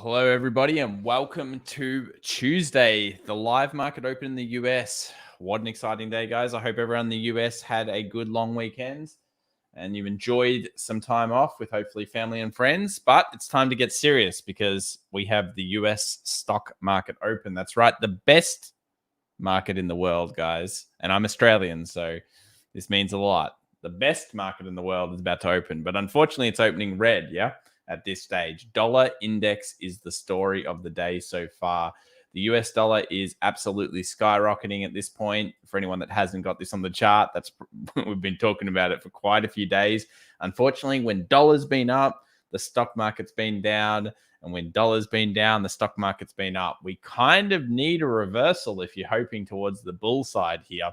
Hello, everybody, and welcome to Tuesday, the live market open in the US. What an exciting day, guys. I hope everyone in the US had a good long weekend and you enjoyed some time off with hopefully family and friends. But it's time to get serious because we have the US stock market open. That's right, the best market in the world, guys. And I'm Australian, so this means a lot. The best market in the world is about to open, but unfortunately, it's opening red, yeah? At this stage. Dollar index is the story of the day so far. The US dollar is absolutely skyrocketing at this point. For anyone that hasn't got this on the chart, we've been talking about it for quite a few days. Unfortunately, when dollar's been up, the stock market's been down. And when dollar's been down, the stock market's been up. We kind of need a reversal if you're hoping towards the bull side here.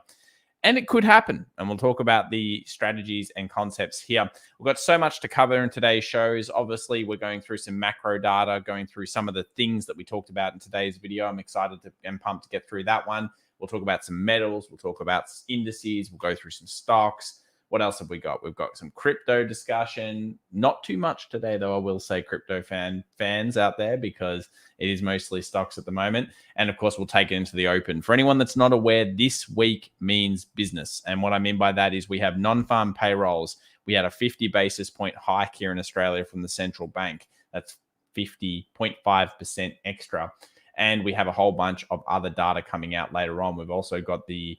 And it could happen. And we'll talk about the strategies and concepts here. We've got so much to cover in today's shows. Obviously, we're going through some macro data, going through some of the things that we talked about in today's video. I'm excited and pumped to get through that one. We'll talk about some metals. We'll talk about indices. We'll go through some stocks. What else have we got? We've got some crypto discussion. Not too much today, though, I will say, crypto fans out there, because it is mostly stocks at the moment. And, of course, we'll take it into the open. For anyone that's not aware, this week means business. And what I mean by that is we have non-farm payrolls. We had a 50 basis point hike here in Australia from the central bank. That's 50.5% extra. And we have a whole bunch of other data coming out later on. We've also got the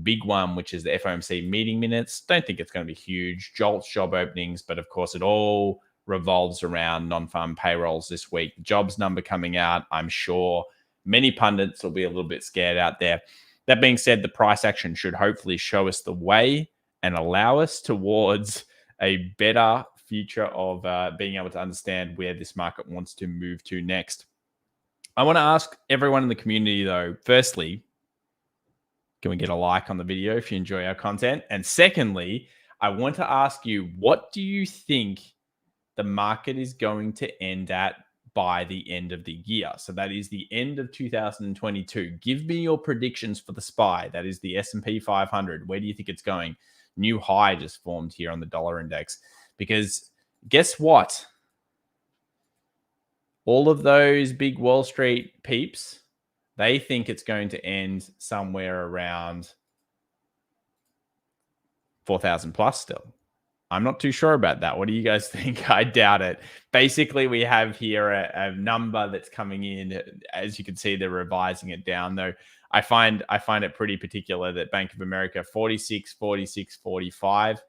big one, which is the FOMC meeting minutes. Don't think it's going to be huge. JOLTS job openings, but of course it all revolves around non-farm payrolls this week. The jobs number coming out, I'm sure many pundits will be a little bit scared out there. That being said, the price action should hopefully show us the way and allow us towards a better future of being able to understand where this market wants to move to next. I want to ask everyone in the community, though, firstly, can we get a like on the video if you enjoy our content? And secondly, I want to ask you, what do you think the market is going to end at by the end of the year? So that is the end of 2022. Give me your predictions for the SPY. That is the SP 500. Where do you think it's going? New high just formed here on the dollar index. Because guess what? All of those big Wall Street peeps, they think it's going to end somewhere around 4,000 plus still. I'm not too sure about that. What do you guys think? I doubt it. Basically, we have here a number that's coming in. As you can see, they're revising it down, though. I find it pretty particular that Bank of America 46, 46, 45,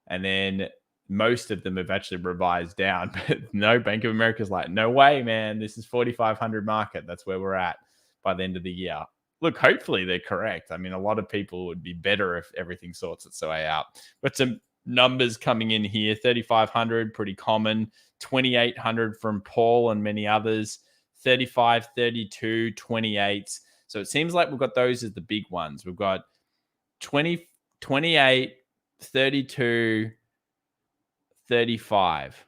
and then most of them have actually revised down. But no, Bank of America's like, no way, man. This is 4,500 market. That's where we're at by the end of the year. Look, hopefully they're correct. I mean, a lot of people would be better if everything sorts its way out. But some numbers coming in here. 3,500, pretty common. 2,800 from Paul and many others. 35, 32, 28. So it seems like we've got those as the big ones. We've got 20, 28, 32, 35.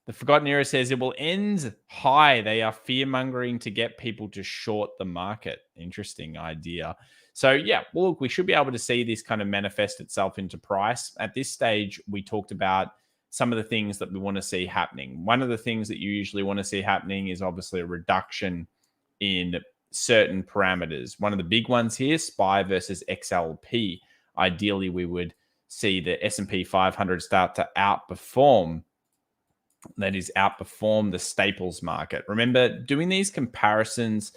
The Forgotten Era says it will end high. They are fear-mongering to get people to short the market. Interesting idea. So, yeah, well, look, we should be able to see this kind of manifest itself into price. At this stage, we talked about some of the things that we want to see happening. One of the things that you usually want to see happening is obviously a reduction in certain parameters. One of the big ones here, SPY versus XLP. Ideally, we would see the S&P 500 start to outperform the staples market. Remember, doing these comparisons,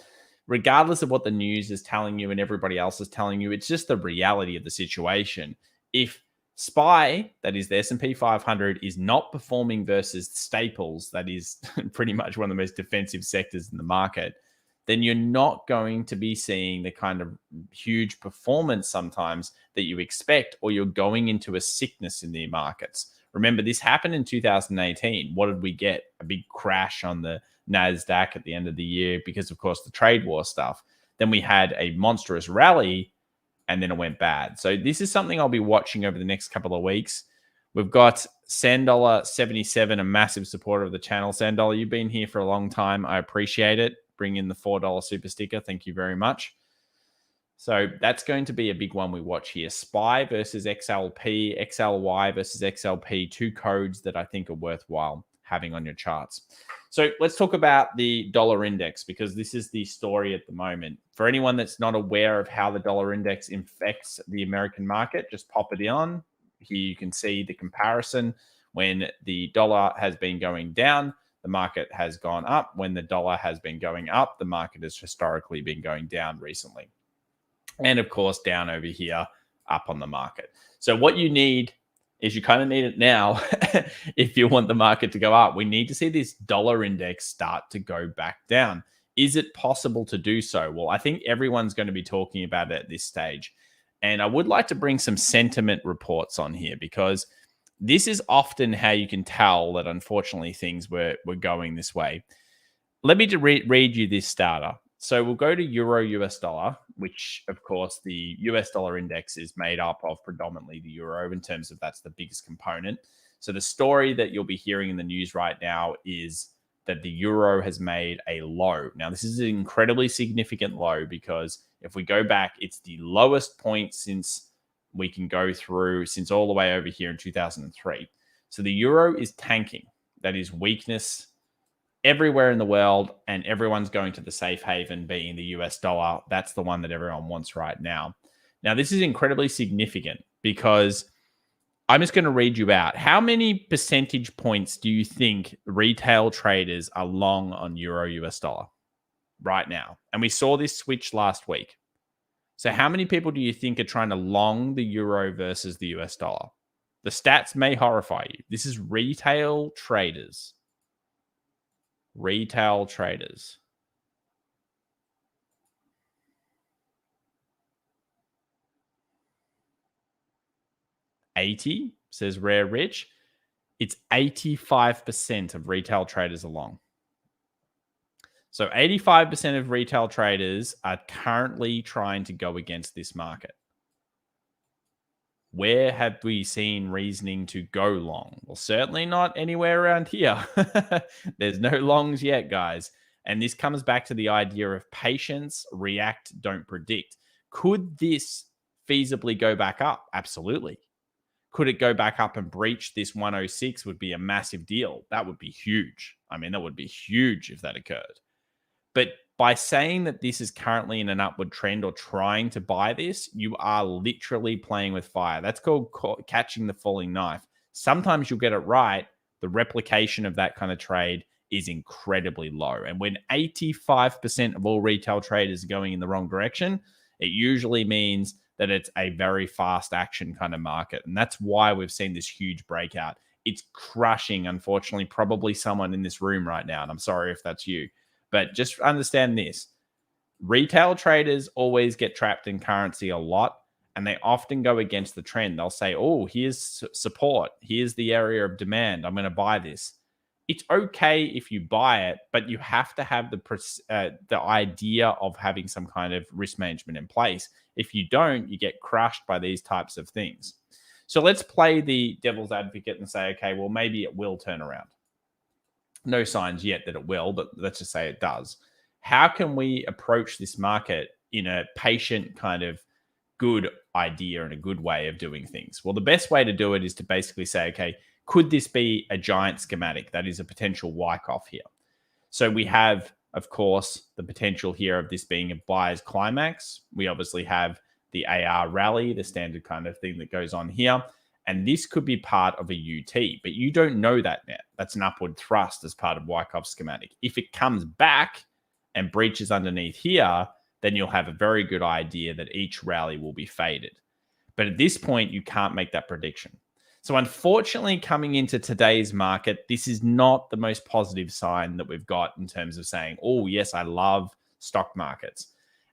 regardless of what the news is telling you and everybody else is telling you, it's just the reality of the situation. If SPY, that is the S&P 500, is not performing versus staples, that is pretty much one of the most defensive sectors in the market, then you're not going to be seeing the kind of huge performance sometimes that you expect, or you're going into a sickness in the markets. Remember, this happened in 2018. What did we get? A big crash on the Nasdaq at the end of the year because, of course, the trade war stuff. Then we had a monstrous rally, and then it went bad. So this is something I'll be watching over the next couple of weeks. We've got Sandollar77, a massive supporter of the channel. Sandollar, you've been here for a long time. I appreciate it. Bring in the $4 super sticker. Thank you very much. So that's going to be a big one we watch here. SPY versus XLP, XLY versus XLP, two codes that I think are worthwhile. having on your charts. So let's talk about the dollar index, because this is the story at the moment. For anyone that's not aware of how the dollar index affects the American market, just pop it on. Here you can see the comparison. When the dollar has been going down, the market has gone up. When the dollar has been going up, the market has historically been going down recently. And of course, down over here, up on the market. So what you need is, you kind of need it now if you want the market to go up. We need to see this dollar index start to go back down. Is it possible to do so? Well, I think everyone's going to be talking about it at this stage. And I would like to bring some sentiment reports on here, because this is often how you can tell that unfortunately things were going this way. Let me read you this data. So we'll go to Euro US dollar, which of course the US dollar index is made up of predominantly the euro, in terms of that's the biggest component. So the story that you'll be hearing in the news right now is that the euro has made a low. Now, this is an incredibly significant low, because if we go back, it's the lowest point since we can go through, since all the way over here in 2003. So the euro is tanking. That is weakness everywhere in the world, and everyone's going to the safe haven being the US dollar. That's the one that everyone wants right now. Now, this is incredibly significant, because I'm just going to read you out. How many percentage points do you think retail traders are long on Euro US dollar right now? And we saw this switch last week. So how many people do you think are trying to long the euro versus the US dollar? The stats may horrify you. This is retail traders. Retail traders. $80, says Rare Rich. It's 85% of retail traders are long. So 85% of retail traders are currently trying to go against this market. Where have we seen reasoning to go long? Well, certainly not anywhere around here. There's no longs yet, guys. And this comes back to the idea of patience, react, don't predict. Could this feasibly go back up? Absolutely. Could it go back up and breach this 106? Would be a massive deal. That would be huge. I mean, that would be huge if that occurred. But by saying that this is currently in an upward trend, or trying to buy this, you are literally playing with fire. That's called catching the falling knife. Sometimes you'll get it right. The replication of that kind of trade is incredibly low. And when 85% of all retail traders are going in the wrong direction, it usually means that it's a very fast action kind of market. And that's why we've seen this huge breakout. It's crushing, unfortunately, probably someone in this room right now. And I'm sorry if that's you. But just understand this. Retail traders always get trapped in currency a lot, and they often go against the trend. They'll say, oh, here's support. Here's the area of demand. I'm going to buy this. It's okay if you buy it, but you have to have the idea of having some kind of risk management in place. If you don't, you get crushed by these types of things. So let's play the devil's advocate and say, okay, well, maybe it will turn around. No signs yet that it will, but let's just say it does. How can we approach this market in a patient kind of good idea and a good way of doing things? Well, the best way to do it is to basically say, okay, could this be a giant schematic? That is a potential Wyckoff here. So we have, of course, the potential here of this being a buyer's climax. We obviously have the AR rally, the standard kind of thing that goes on here. And this could be part of a UT, but you don't know that now. That's an upward thrust as part of Wyckoff schematic. If it comes back and breaches underneath here, then you'll have a very good idea that each rally will be faded. But at this point, you can't make that prediction. So unfortunately, coming into today's market, this is not the most positive sign that we've got in terms of saying, oh, yes, I love stock markets.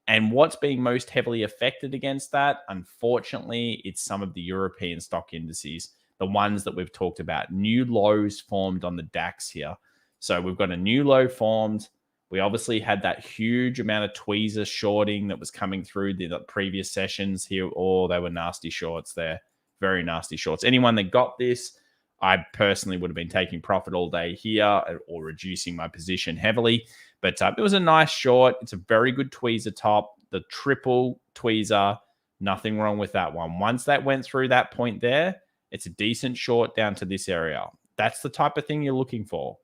And what's being most heavily affected against that? Unfortunately, it's some of the European stock indices, the ones that we've talked about. New lows formed on the DAX here. So we've got a new low formed. We obviously had that huge amount of tweezer shorting that was coming through the previous sessions here. Oh, they were nasty shorts there. Very nasty shorts. Anyone that got this, I personally would have been taking profit all day here or reducing my position heavily. But it was a nice short. It's a very good tweezer top. The triple tweezer, nothing wrong with that one. Once that went through that point there, it's a decent short down to this area. That's the type of thing you're looking for.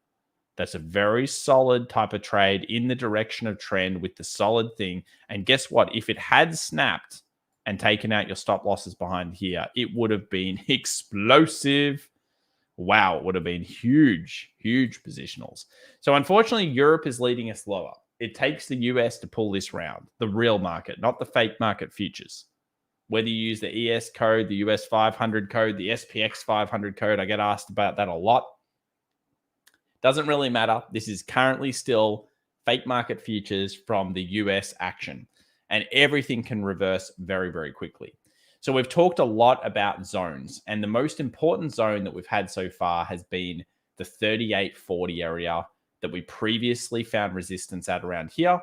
That's a very solid type of trade in the direction of trend with the solid thing. And guess what? If it had snapped and taken out your stop losses behind here, it would have been explosive. Wow, it would have been huge, huge positionals. So unfortunately, Europe is leading us lower. It takes the US to pull this round, the real market, not the fake market futures. Whether you use the ES code, the US 500 code, the SPX 500 code, I get asked about that a lot. Doesn't really matter. This is currently still fake market futures from the US action, and everything can reverse very, very quickly. So we've talked a lot about zones, and the most important zone that we've had so far has been the 3840 area that we previously found resistance at around here,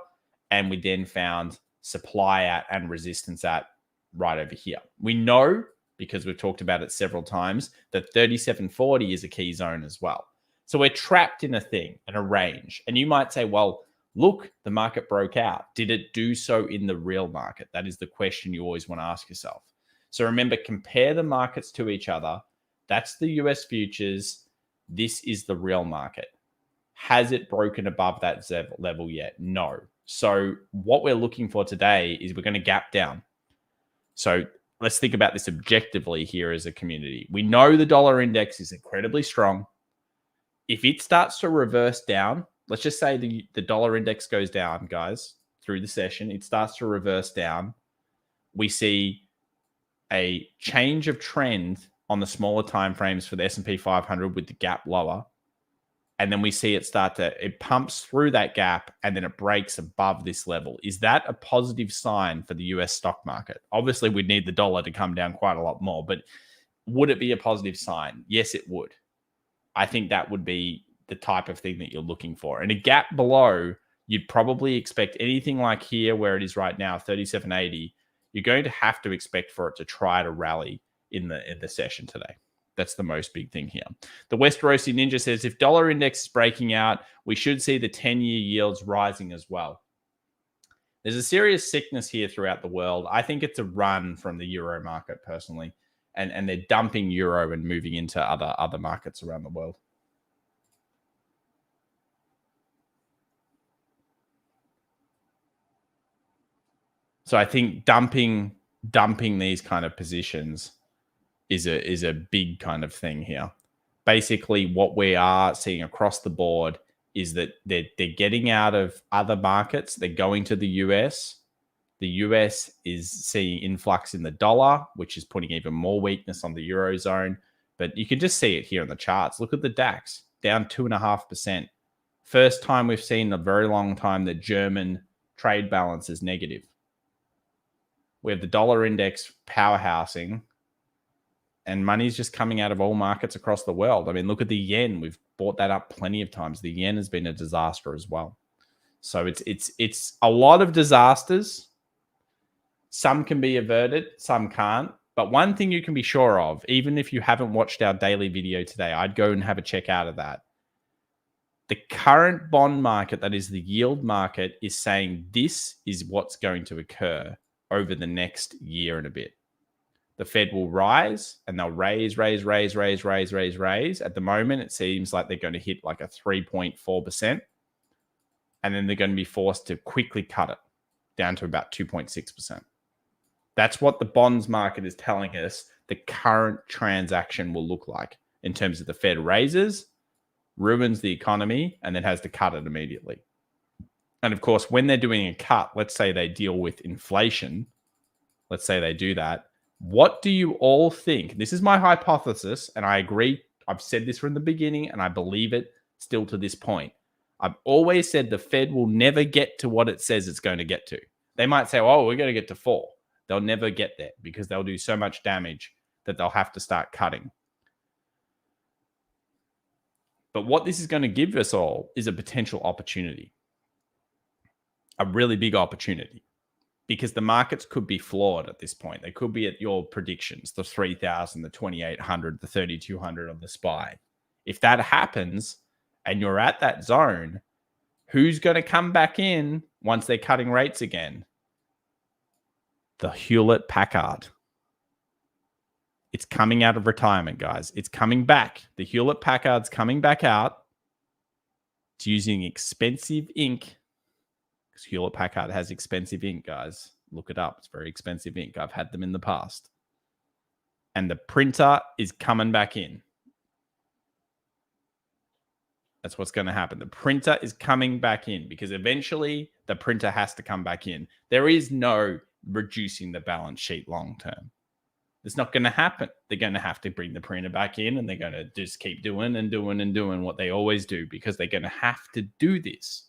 and we then found supply at and resistance at right over here. We know, because we've talked about it several times, that 3740 is a key zone as well. So we're trapped in a thing, in a range. And you might say, well, look, the market broke out. Did it do so in the real market? That is the question you always want to ask yourself. So remember, compare the markets to each other. That's the US futures. This is the real market. Has it broken above that level yet? No. So what we're looking for today is we're going to gap down. So let's think about this objectively here as a community. We know the dollar index is incredibly strong. If it starts to reverse down, let's just say the dollar index goes down, guys, through the session, it starts to reverse down. We see a change of trend on the smaller time frames for the S&P 500 with the gap lower. And then we see it pumps through that gap and then it breaks above this level. Is that a positive sign for the US stock market? Obviously, we'd need the dollar to come down quite a lot more, but would it be a positive sign? Yes, it would. I think that would be the type of thing that you're looking for. And a gap below, you'd probably expect anything like here where it is right now, 3780, you're going to have to expect for it to try to rally in the session today. That's the most big thing here. The Westerosi Ninja says, if dollar index is breaking out, we should see the 10-year yields rising as well. There's a serious sickness here throughout the world. I think it's a run from the euro market personally. And they're dumping euro and moving into other markets around the world. So I think dumping these kind of positions is a big kind of thing here. Basically, what we are seeing across the board is that they're getting out of other markets. They're going to the US. The US is seeing influx in the dollar, which is putting even more weakness on the Eurozone. But you can just see it here in the charts. Look at the DAX, down 2.5%. First time we've seen in a very long time that German trade balance is negative. We have the dollar index powerhousing, and money's just coming out of all markets across the world. I mean, look at the yen. We've brought that up plenty of times. The yen has been a disaster as well. So it's a lot of disasters. Some can be averted, some can't. But one thing you can be sure of, even if you haven't watched our daily video today, I'd go and have a check out of that. The current bond market, that is the yield market, is saying this is what's going to occur over the next year and a bit. The Fed will rise and they'll raise. At the moment, it seems like they're going to hit like a 3.4%. And then they're going to be forced to quickly cut it down to about 2.6%. That's what the bonds market is telling us the current transaction will look like in terms of the Fed raises, ruins the economy, and then has to cut it immediately. And of course, when they're doing a cut, let's say they deal with inflation, let's say they do that, what do you all think? This is my hypothesis, and I agree. I've said this from the beginning, and I believe it still to this point. I've always said the Fed will never get to what it says it's going to get to. They might say, oh, we're going to get to 4. They'll never get there because they'll do so much damage that they'll have to start cutting. But what this is going to give us all is a potential opportunity, a really big opportunity, because the markets could be flawed at this point. They could be at your predictions, the 3,000, the 2,800, the 3,200 on the SPY. If that happens and you're at that zone, who's going to come back in once they're cutting rates again? The Hewlett Packard. It's coming out of retirement, guys. It's coming back. The Hewlett-Packard's coming back out. It's using expensive ink, because Hewlett-Packard has expensive ink, guys. Look it up. It's very expensive ink. I've had them in the past. And the printer is coming back in. That's what's going to happen. The printer is coming back in, because eventually the printer has to come back in. There is no reducing the balance sheet long term. It's not going to happen. They're going to have to bring the printer back in, and they're going to just keep doing and doing and doing what they always do, because they're going to have to do this.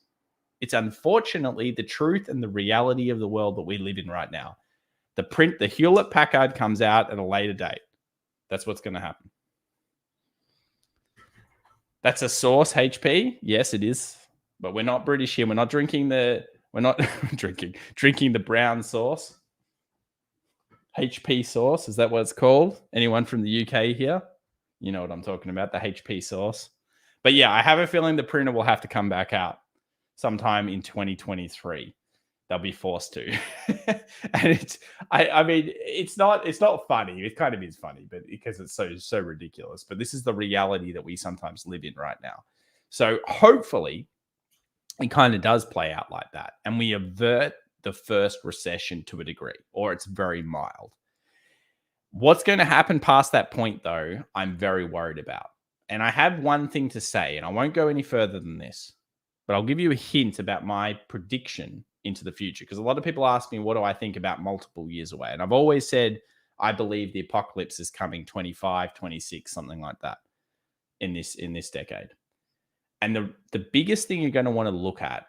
It's unfortunately the truth and the reality of the world that we live in right now. The Hewlett-Packard comes out at a later date. That's what's going to happen. That's a source, HP. Yes, it is. But we're not British here. We're not drinking the brown sauce. HP sauce, is that what it's called? Anyone from the UK here? You know what I'm talking about, the HP sauce. But yeah, I have a feeling the printer will have to come back out sometime in 2023. They'll be forced to. And I mean, it's not funny. It kind of is funny, but because it's so ridiculous. But this is the reality that we sometimes live in right now. So hopefully it kind of does play out like that, and we avert the first recession to a degree, or it's very mild. What's going to happen past that point, though, I'm very worried about. And I have one thing to say, and I won't go any further than this, but I'll give you a hint about my prediction into the future, because a lot of people ask me, what do I think about multiple years away? And I've always said, I believe the apocalypse is coming 25, 26, something like that in this decade. And the biggest thing you're going to want to look at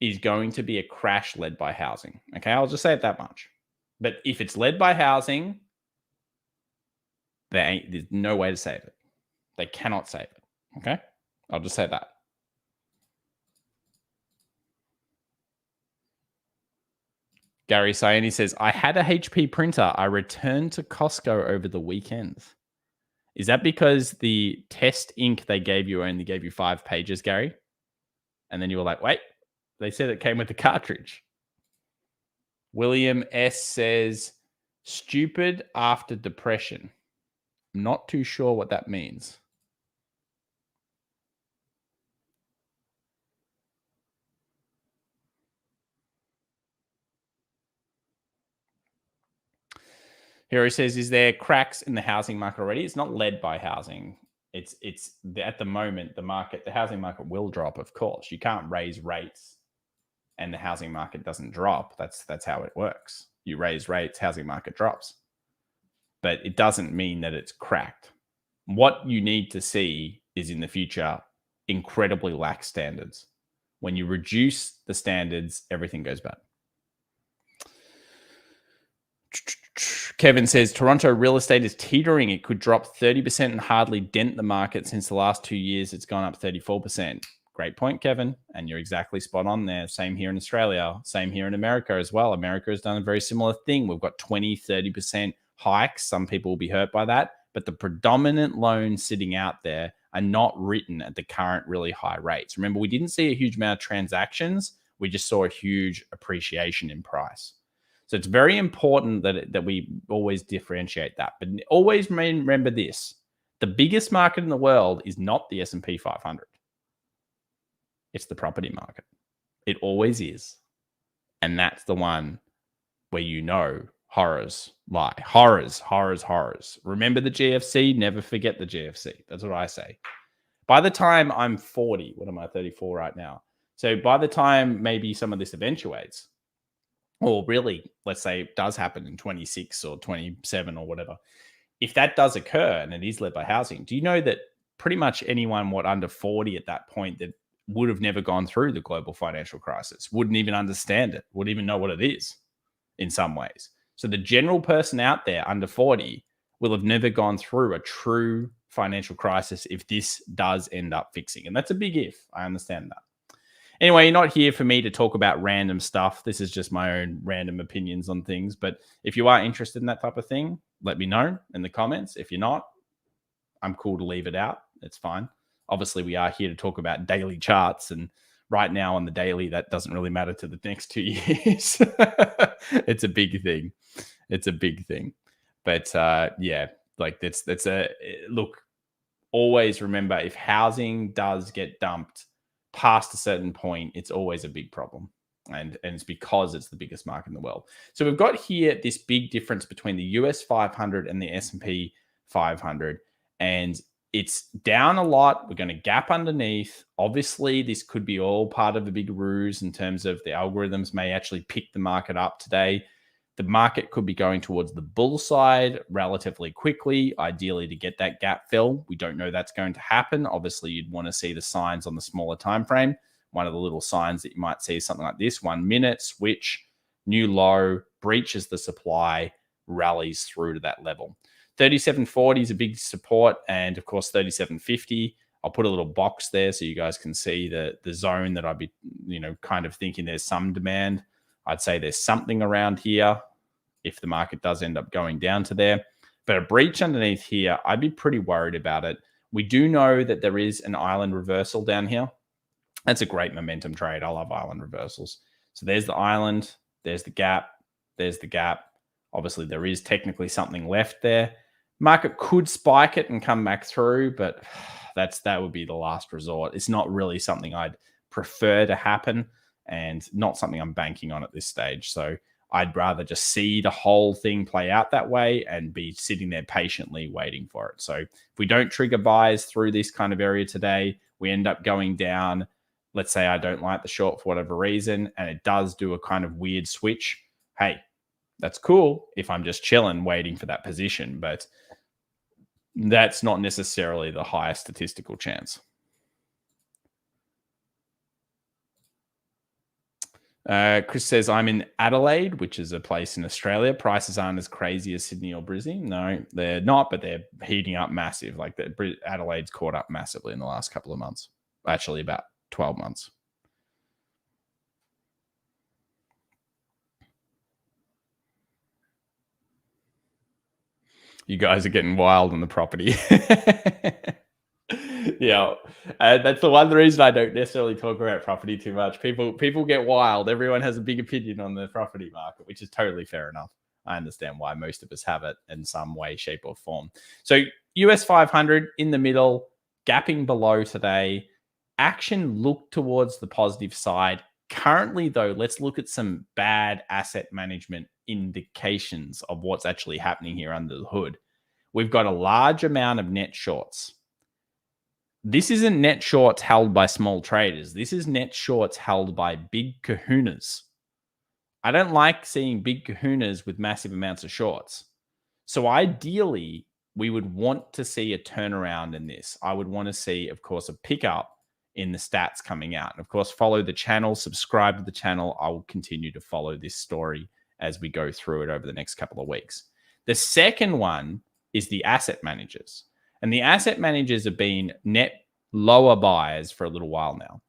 is going to be a crash led by housing. Okay, I'll just say it that much. But if it's led by housing, there's no way to save it. They cannot save it. Okay, I'll just say that. Gary Sayani says, I had a HP printer. I returned to Costco over the weekend. Is that because the test ink they gave you only gave you 5 pages, Gary? And then you were like, wait, they said it came with the cartridge. William S. says, stupid after depression. I'm not too sure what that means. Here he says, is there cracks in the housing market already? It's not led by housing. It's at the moment, the housing market will drop, of course. You can't raise rates and the housing market doesn't drop. That's how it works. You raise rates, housing market drops. But it doesn't mean that it's cracked. What you need to see is in the future incredibly lax standards. When you reduce the standards, everything goes bad. Kevin says, Toronto real estate is teetering. It could drop 30% and hardly dent the market. Since the last 2 years, it's gone up 34%. Great point, Kevin. And you're exactly spot on there. Same here in Australia. Same here in America as well. America has done a very similar thing. We've got 20, 30% hikes. Some people will be hurt by that. But the predominant loans sitting out there are not written at the current really high rates. Remember, we didn't see a huge amount of transactions. We just saw a huge appreciation in price. So it's very important that we always differentiate that. But always remember this. The biggest market in the world is not the SP 500. It's the property market. It always is. And that's the one where horrors lie. Horrors. Remember the GFC? Never forget the GFC. That's what I say. By the time I'm 40, what am I, 34 right now? So by the time maybe some of this eventuates, or really, let's say it does happen in 26 or 27 or whatever. If that does occur and it is led by housing, do you know that pretty much anyone under 40 at that point that would have never gone through the global financial crisis, wouldn't even understand it, wouldn't even know what it is in some ways. So the general person out there under 40 will have never gone through a true financial crisis if this does end up fixing. And that's a big if. I understand that. Anyway, you're not here for me to talk about random stuff. This is just my own random opinions on things. But if you are interested in that type of thing, let me know in the comments. If you're not, I'm cool to leave it out. It's fine. Obviously, we are here to talk about daily charts. And right now on the daily, that doesn't really matter to the next 2 years. It's a big thing. But yeah, like that's a look. Always remember, if housing does get dumped past a certain point, it's always a big problem. And it's because it's the biggest market in the world. So we've got here this big difference between the US 500 and the S&P 500. And it's down a lot. We're going to gap underneath. Obviously, this could be all part of a big ruse in terms of the algorithms may actually pick the market up today. The market could be going towards the bull side relatively quickly, ideally to get that gap fill. We don't know that's going to happen. Obviously, you'd want to see the signs on the smaller time frame. One of the little signs that you might see is something like this: 1 minute, switch, new low, breaches the supply, rallies through to that level. 37.40 is a big support, and of course 37.50. I'll put a little box there so you guys can see the zone that I'd be, kind of thinking there's some demand. I'd say there's something around here if the market does end up going down to there. But a breach underneath here, I'd be pretty worried about it. We do know that there is an island reversal down here. That's a great momentum trade. I love island reversals. So there's the island, there's the gap, there's the gap. Obviously, there is technically something left there. Market could spike it and come back through, but that would be the last resort. It's not really something I'd prefer to happen, and not something I'm banking on at this stage. So I'd rather just see the whole thing play out that way and be sitting there patiently waiting for it. So if we don't trigger buys through this kind of area today, we end up going down. Let's say I don't like the short for whatever reason, and it does do a kind of weird switch. Hey, that's cool if I'm just chilling, waiting for that position, but that's not necessarily the highest statistical chance. Chris says, I'm in Adelaide, which is a place in Australia. Prices aren't as crazy as Sydney or Brisbane. No, they're not, but they're heating up massive. Like Adelaide's caught up massively in the last couple of months. Actually, about 12 months. You guys are getting wild on the property. Yeah, that's the one reason I don't necessarily talk about property too much. People get wild. Everyone has a big opinion on the property market, which is totally fair enough. I understand why most of us have it in some way, shape, or form. So US 500 in the middle, gapping below today. Action looked towards the positive side. Currently, though, let's look at some bad asset management indications of what's actually happening here under the hood. We've got a large amount of net shorts. This isn't net shorts held by small traders. This is net shorts held by big kahunas. I don't like seeing big kahunas with massive amounts of shorts. So ideally, we would want to see a turnaround in this. I would want to see, of course, a pickup in the stats coming out. And of course, follow the channel, subscribe to the channel. I will continue to follow this story as we go through it over the next couple of weeks. The second one is the asset managers. And the asset managers have been net lower buyers for a little while now.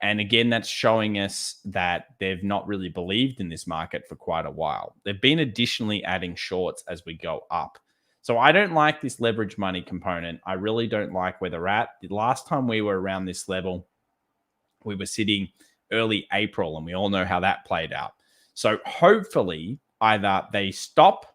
And again, that's showing us that they've not really believed in this market for quite a while. They've been additionally adding shorts as we go up. So I don't like this leverage money component. I really don't like where they're at. The last time we were around this level, we were sitting early April, and we all know how that played out. So hopefully either they stop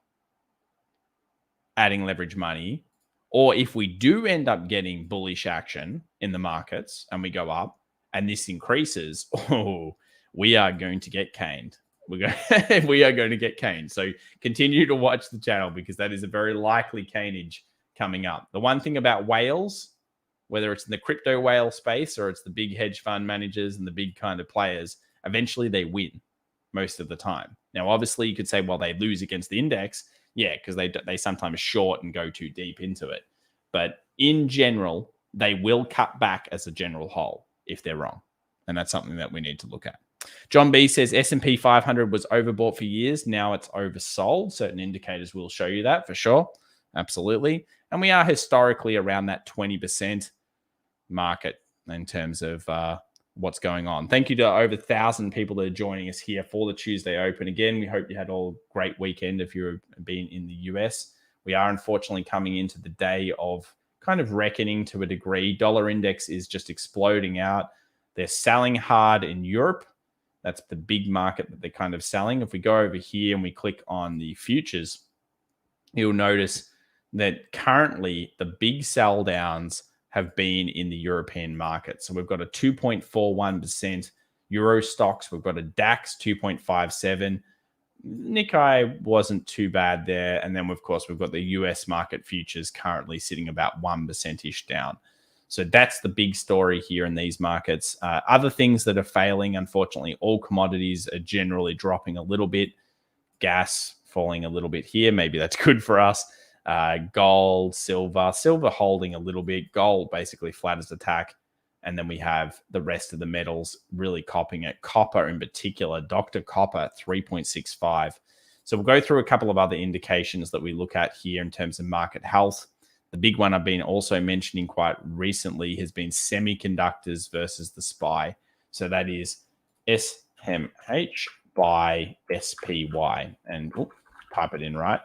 adding leverage money, or if we do end up getting bullish action in the markets and we go up and this increases, we are going to get caned. We are going to get caned. So continue to watch the channel, because that is a very likely canage coming up. The one thing about whales, whether it's in the crypto whale space or it's the big hedge fund managers and the big kind of players, eventually they win most of the time. Now, obviously you could say, well, they lose against the index. Yeah, because they sometimes short and go too deep into it. But in general, they will cut back as a general whole if they're wrong. And that's something that we need to look at. John B says S&P 500 was overbought for years. Now it's oversold. Certain indicators will show you that for sure. Absolutely. And we are historically around that 20% market in terms of what's going on. Thank you to over 1,000 people that are joining us here for the Tuesday Open. Again, we hope you had all a great weekend if you've been in the US. We are unfortunately coming into the day of kind of reckoning to a degree. Dollar index is just exploding out. They're selling hard in Europe. That's the big market that they're kind of selling. If we go over here and we click on the futures, you'll notice that currently the big sell downs have been in the European market. So we've got a 2.41% Euro stocks. We've got a DAX 2.57. Nikkei wasn't too bad there. And then, of course, we've got the US market futures currently sitting about 1%-ish down. So that's the big story here in these markets. Other things that are failing, unfortunately, all commodities are generally dropping a little bit. Gas falling a little bit here. Maybe that's good for us. Gold, silver holding a little bit. Gold basically flat as a tack. And then we have the rest of the metals really copping it. Copper in particular, Dr. Copper, 3.65. So we'll go through a couple of other indications that we look at here in terms of market health. The big one I've been also mentioning quite recently has been semiconductors versus the SPY. So that is SMH by SPY. And type it in right.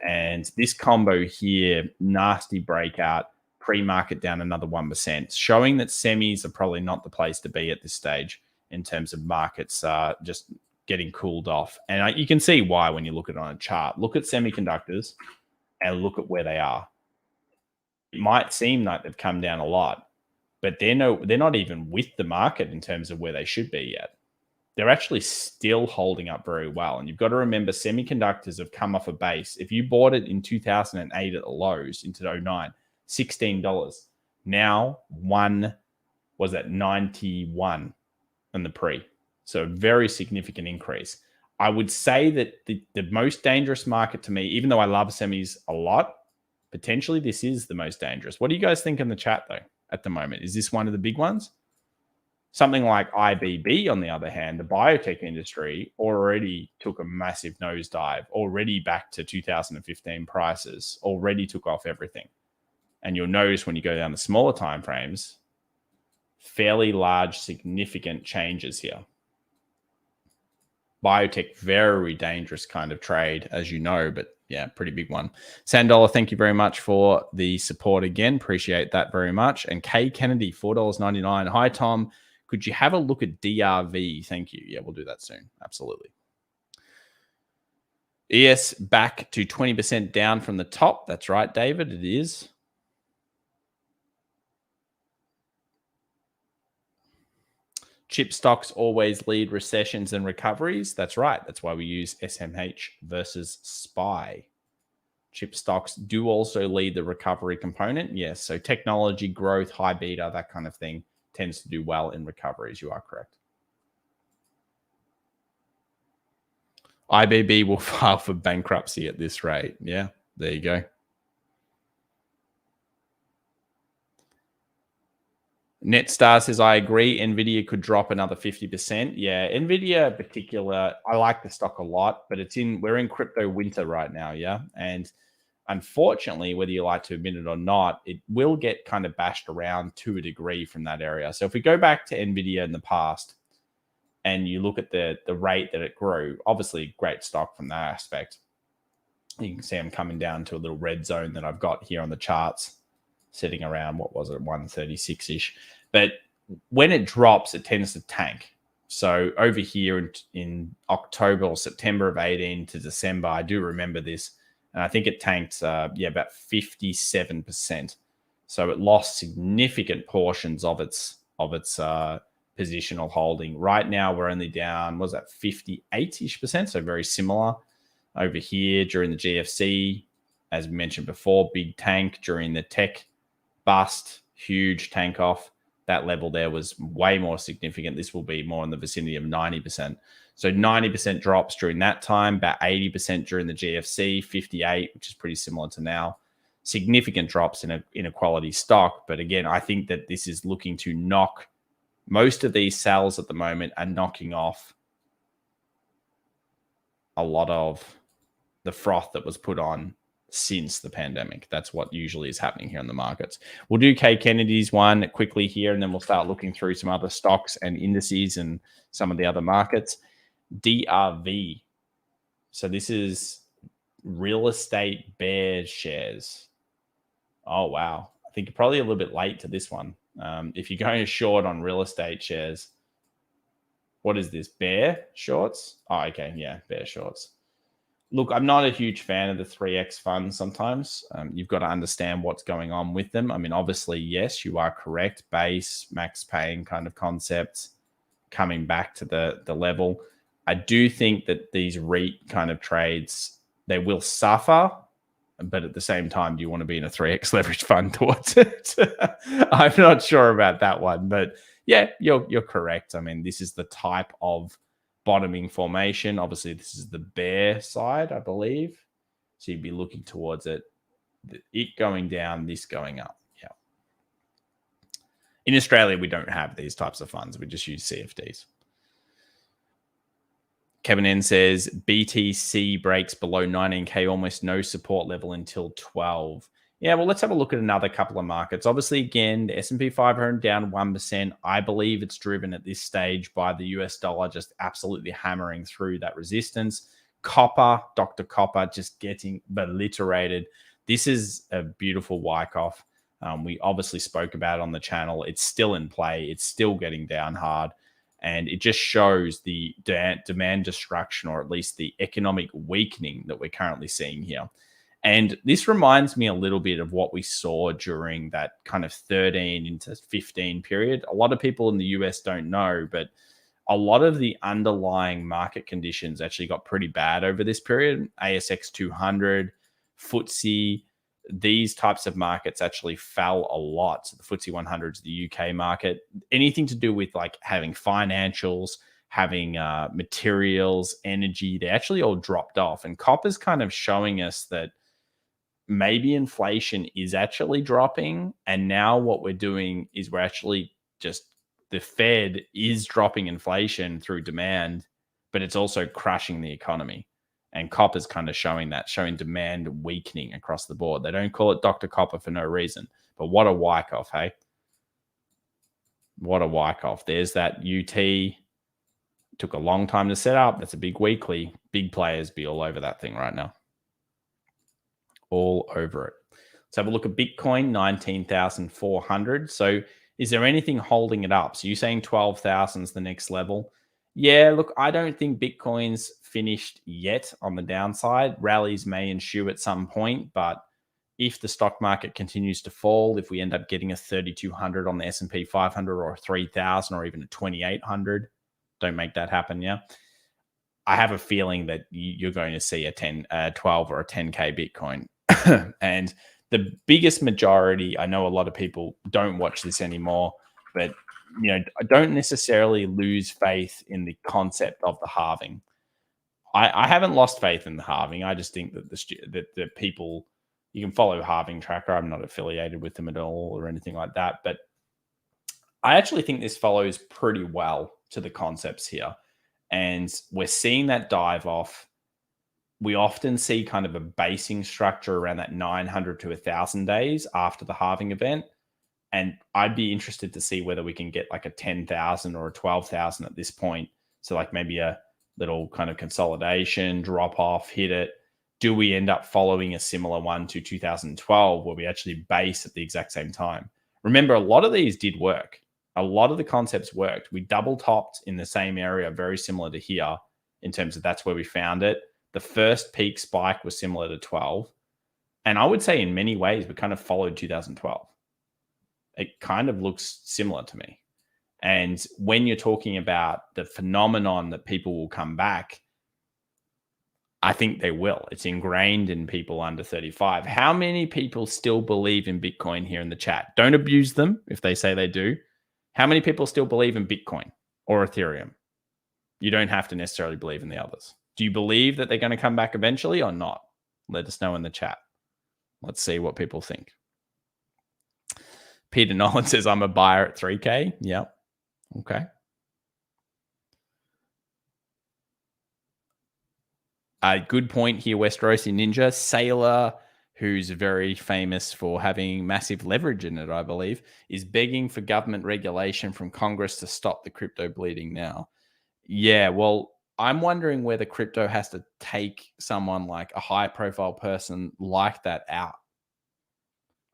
And this combo here, nasty breakout, pre-market down another 1%, showing that semis are probably not the place to be at this stage in terms of markets just getting cooled off. And you can see why when you look at it on a chart. Look at semiconductors and look at where they are. It might seem like they've come down a lot, but they're not even with the market in terms of where they should be yet. They're actually still holding up very well. And you've got to remember, semiconductors have come off a base. If you bought it in 2008 at the lows into 09, $16. Now, was at 91 in the pre. So a very significant increase. I would say that the most dangerous market to me, even though I love semis a lot, potentially this is the most dangerous. What do you guys think in the chat, though, at the moment? Is this one of the big ones? Something like IBB, on the other hand, the biotech industry, already took a massive nosedive, already back to 2015 prices, already took off everything. And you'll notice when you go down the smaller time frames, fairly large, significant changes here. Biotech, very dangerous kind of trade, as you know, but yeah, pretty big one. Sandola, thank you very much for the support again. Appreciate that very much. And K Kennedy, $4.99. Hi, Tom. Could you have a look at DRV? Thank you. Yeah, we'll do that soon. Absolutely. ES back to 20% down from the top. That's right, David. It is. Chip stocks always lead recessions and recoveries. That's right. That's why we use SMH versus SPY. Chip stocks do also lead the recovery component. Yes. So technology, growth, high beta, that kind of thing tends to do well in recoveries. You are correct. IBB will file for bankruptcy at this rate. Yeah, there you go. Netstar says, I agree. NVIDIA could drop another 50%. Yeah, NVIDIA in particular, I like the stock a lot, but we're in crypto winter right now, yeah? And unfortunately, whether you like to admit it or not, it will get kind of bashed around to a degree from that area. So if we go back to NVIDIA in the past and you look at the rate that it grew, obviously great stock from that aspect. You can see I'm coming down to a little red zone that I've got here on the charts, sitting around, 136-ish. But when it drops, it tends to tank. So over here in October or September of 18 to December, I do remember this. And I think it tanked, about 57%. So it lost significant portions of its positional holding. Right now, we're only down, 58-ish%? So very similar. Over here during the GFC, as we mentioned before, big tank during the tech bust, huge tank off. That level there was way more significant. This will be more in the vicinity of 90%. So 90% drops during that time, about 80% during the GFC, 58, which is pretty similar to now. Significant drops in a quality stock. But again, I think that this is looking to knock, most of these sells at the moment are knocking off a lot of the froth that was put on since the pandemic. That's what usually is happening here in the markets. We'll do K Kennedy's one quickly here, and then we'll start looking through some other stocks and indices and some of the other markets. DRV. So this is real estate bear shares. Oh, wow. I think you're probably a little bit late to this one. If you're going short on real estate shares, what is this? Bear shorts? Oh, okay. Yeah, bear shorts. Look, I'm not a huge fan of the 3x funds sometimes. You've got to understand what's going on with them. I mean, obviously, yes, you are correct. Base, max paying kind of concepts coming back to the level. I do think that these REIT kind of trades, they will suffer, but at the same time, do you want to be in a 3x leverage fund towards it? I'm not sure about that one, but yeah, you're correct. I mean, this is the type of bottoming formation. Obviously, this is the bear side, I believe. So you'd be looking towards it going down, this going up. Yeah. In Australia, we don't have these types of funds. We just use CFDs. Kevin N says BTC breaks below 19K, almost no support level until 12. Yeah, well, let's have a look at another couple of markets. Obviously, again, the S&P 500 down 1%. I believe it's driven at this stage by the US dollar just absolutely hammering through that resistance. Copper, Dr. Copper, just getting obliterated. This is a beautiful Wyckoff. We obviously spoke about it on the channel. It's still in play. It's still getting down hard. And it just shows the demand destruction, or at least the economic weakening that we're currently seeing here. And this reminds me a little bit of what we saw during that kind of 13 into 15 period. A lot of people in the US don't know, but a lot of the underlying market conditions actually got pretty bad over this period. ASX 200, FTSE, these types of markets actually fell a lot. So the FTSE 100 is the UK market. Anything to do with like having financials, having materials, energy, they actually all dropped off. And copper's kind of showing us that maybe inflation is actually dropping. And now what we're doing is we're actually just, the Fed is dropping inflation through demand, but it's also crushing the economy. And copper's kind of showing that, showing demand weakening across the board. They don't call it Dr. Copper for no reason. But what a Wyckoff, hey? What a Wyckoff. There's that UT. Took a long time to set up. That's a big weekly. Big players be all over that thing right now. All over it. Let's have a look at Bitcoin, 19,400. So is there anything holding it up? So you're saying 12,000 is the next level? Yeah, look, I don't think Bitcoin's finished yet on the downside. Rallies may ensue at some point, but if the stock market continues to fall, if we end up getting a 3,200 on the S&P 500 or a 3,000 or even a 2,800, don't make that happen, yeah? I have a feeling that you're going to see a 12 or a 10K Bitcoin. And the biggest majority, I know a lot of people don't watch this anymore, but I don't necessarily lose faith in the concept of the halving. I haven't lost faith in the halving. I just think that the people, you can follow Halving Tracker. I'm not affiliated with them at all or anything like that, but I actually think this follows pretty well to the concepts here. And we're seeing that dive off. We often see kind of a basing structure around that 900 to 1,000 days after the halving event. And I'd be interested to see whether we can get like a 10,000 or a 12,000 at this point. So like maybe a little kind of consolidation, drop off, hit it. Do we end up following a similar one to 2012 where we actually base at the exact same time? Remember, a lot of these did work. A lot of the concepts worked. We double topped in the same area, very similar to here in terms of that's where we found it. The first peak spike was similar to 12. And I would say in many ways, we kind of followed 2012. It kind of looks similar to me. And when you're talking about the phenomenon that people will come back, I think they will. It's ingrained in people under 35. How many people still believe in Bitcoin here in the chat? Don't abuse them if they say they do. How many people still believe in Bitcoin or Ethereum? You don't have to necessarily believe in the others. Do you believe that they're going to come back eventually or not? Let us know in the chat. Let's see what people think. Peter Nolan says, I'm a buyer at 3K. Yep. Okay. Good point here, Westerosi Ninja. Sailor, who's very famous for having massive leverage in it, I believe, is begging for government regulation from Congress to stop the crypto bleeding now. Yeah, well, I'm wondering whether crypto has to take someone like a high-profile person like that out.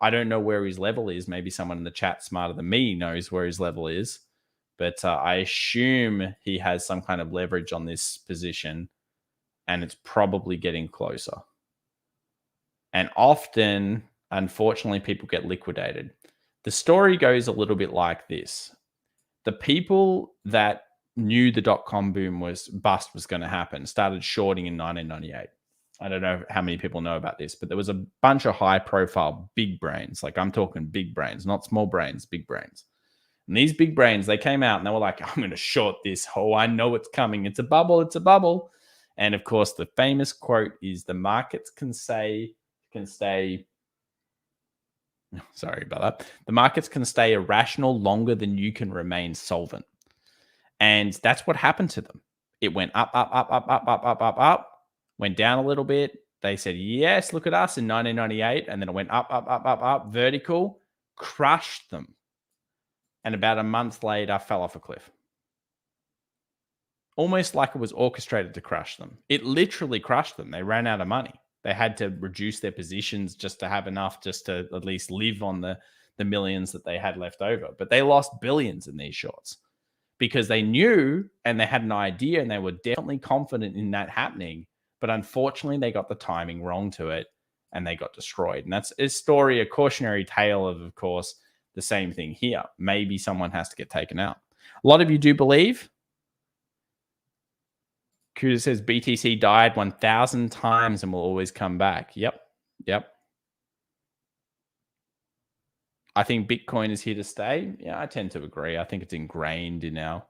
I don't know where his level is. Maybe someone in the chat smarter than me knows where his level is. But I assume he has some kind of leverage on this position. and it's probably getting closer. And often, unfortunately, people get liquidated. The story goes a little bit like this. The people that knew the dot-com boom was going to happen started shorting in 1998. I don't know how many people know about this, but there was a bunch of high-profile big brains. Like, I'm talking big brains, not small brains, big brains. And these big brains, they came out and they were like, I'm going to short this. Oh, I know it's coming. It's a bubble. It's a bubble. And of course, the famous quote is the markets can stay, sorry about that. The markets can stay irrational longer than you can remain solvent. And that's what happened to them. It went up, went down a little bit. They said, yes, look at us in 1998. And then it went up, vertical, crushed them. And about a month later, fell off a cliff. Almost like it was orchestrated to crush them. It literally crushed them. They ran out of money. They had to reduce their positions just to have enough, just to at least live on the millions that they had left over. But they lost billions in these shorts because they knew and they had an idea and they were definitely confident in that happening. But unfortunately, they got the timing wrong to it and they got destroyed. And that's a story, a cautionary tale of course, the same thing here. Maybe someone has to get taken out. A lot of you do believe. Kuda says BTC died 1,000 times and will always come back. Yep. I think Bitcoin is here to stay. Yeah, I tend to agree. I think it's ingrained in our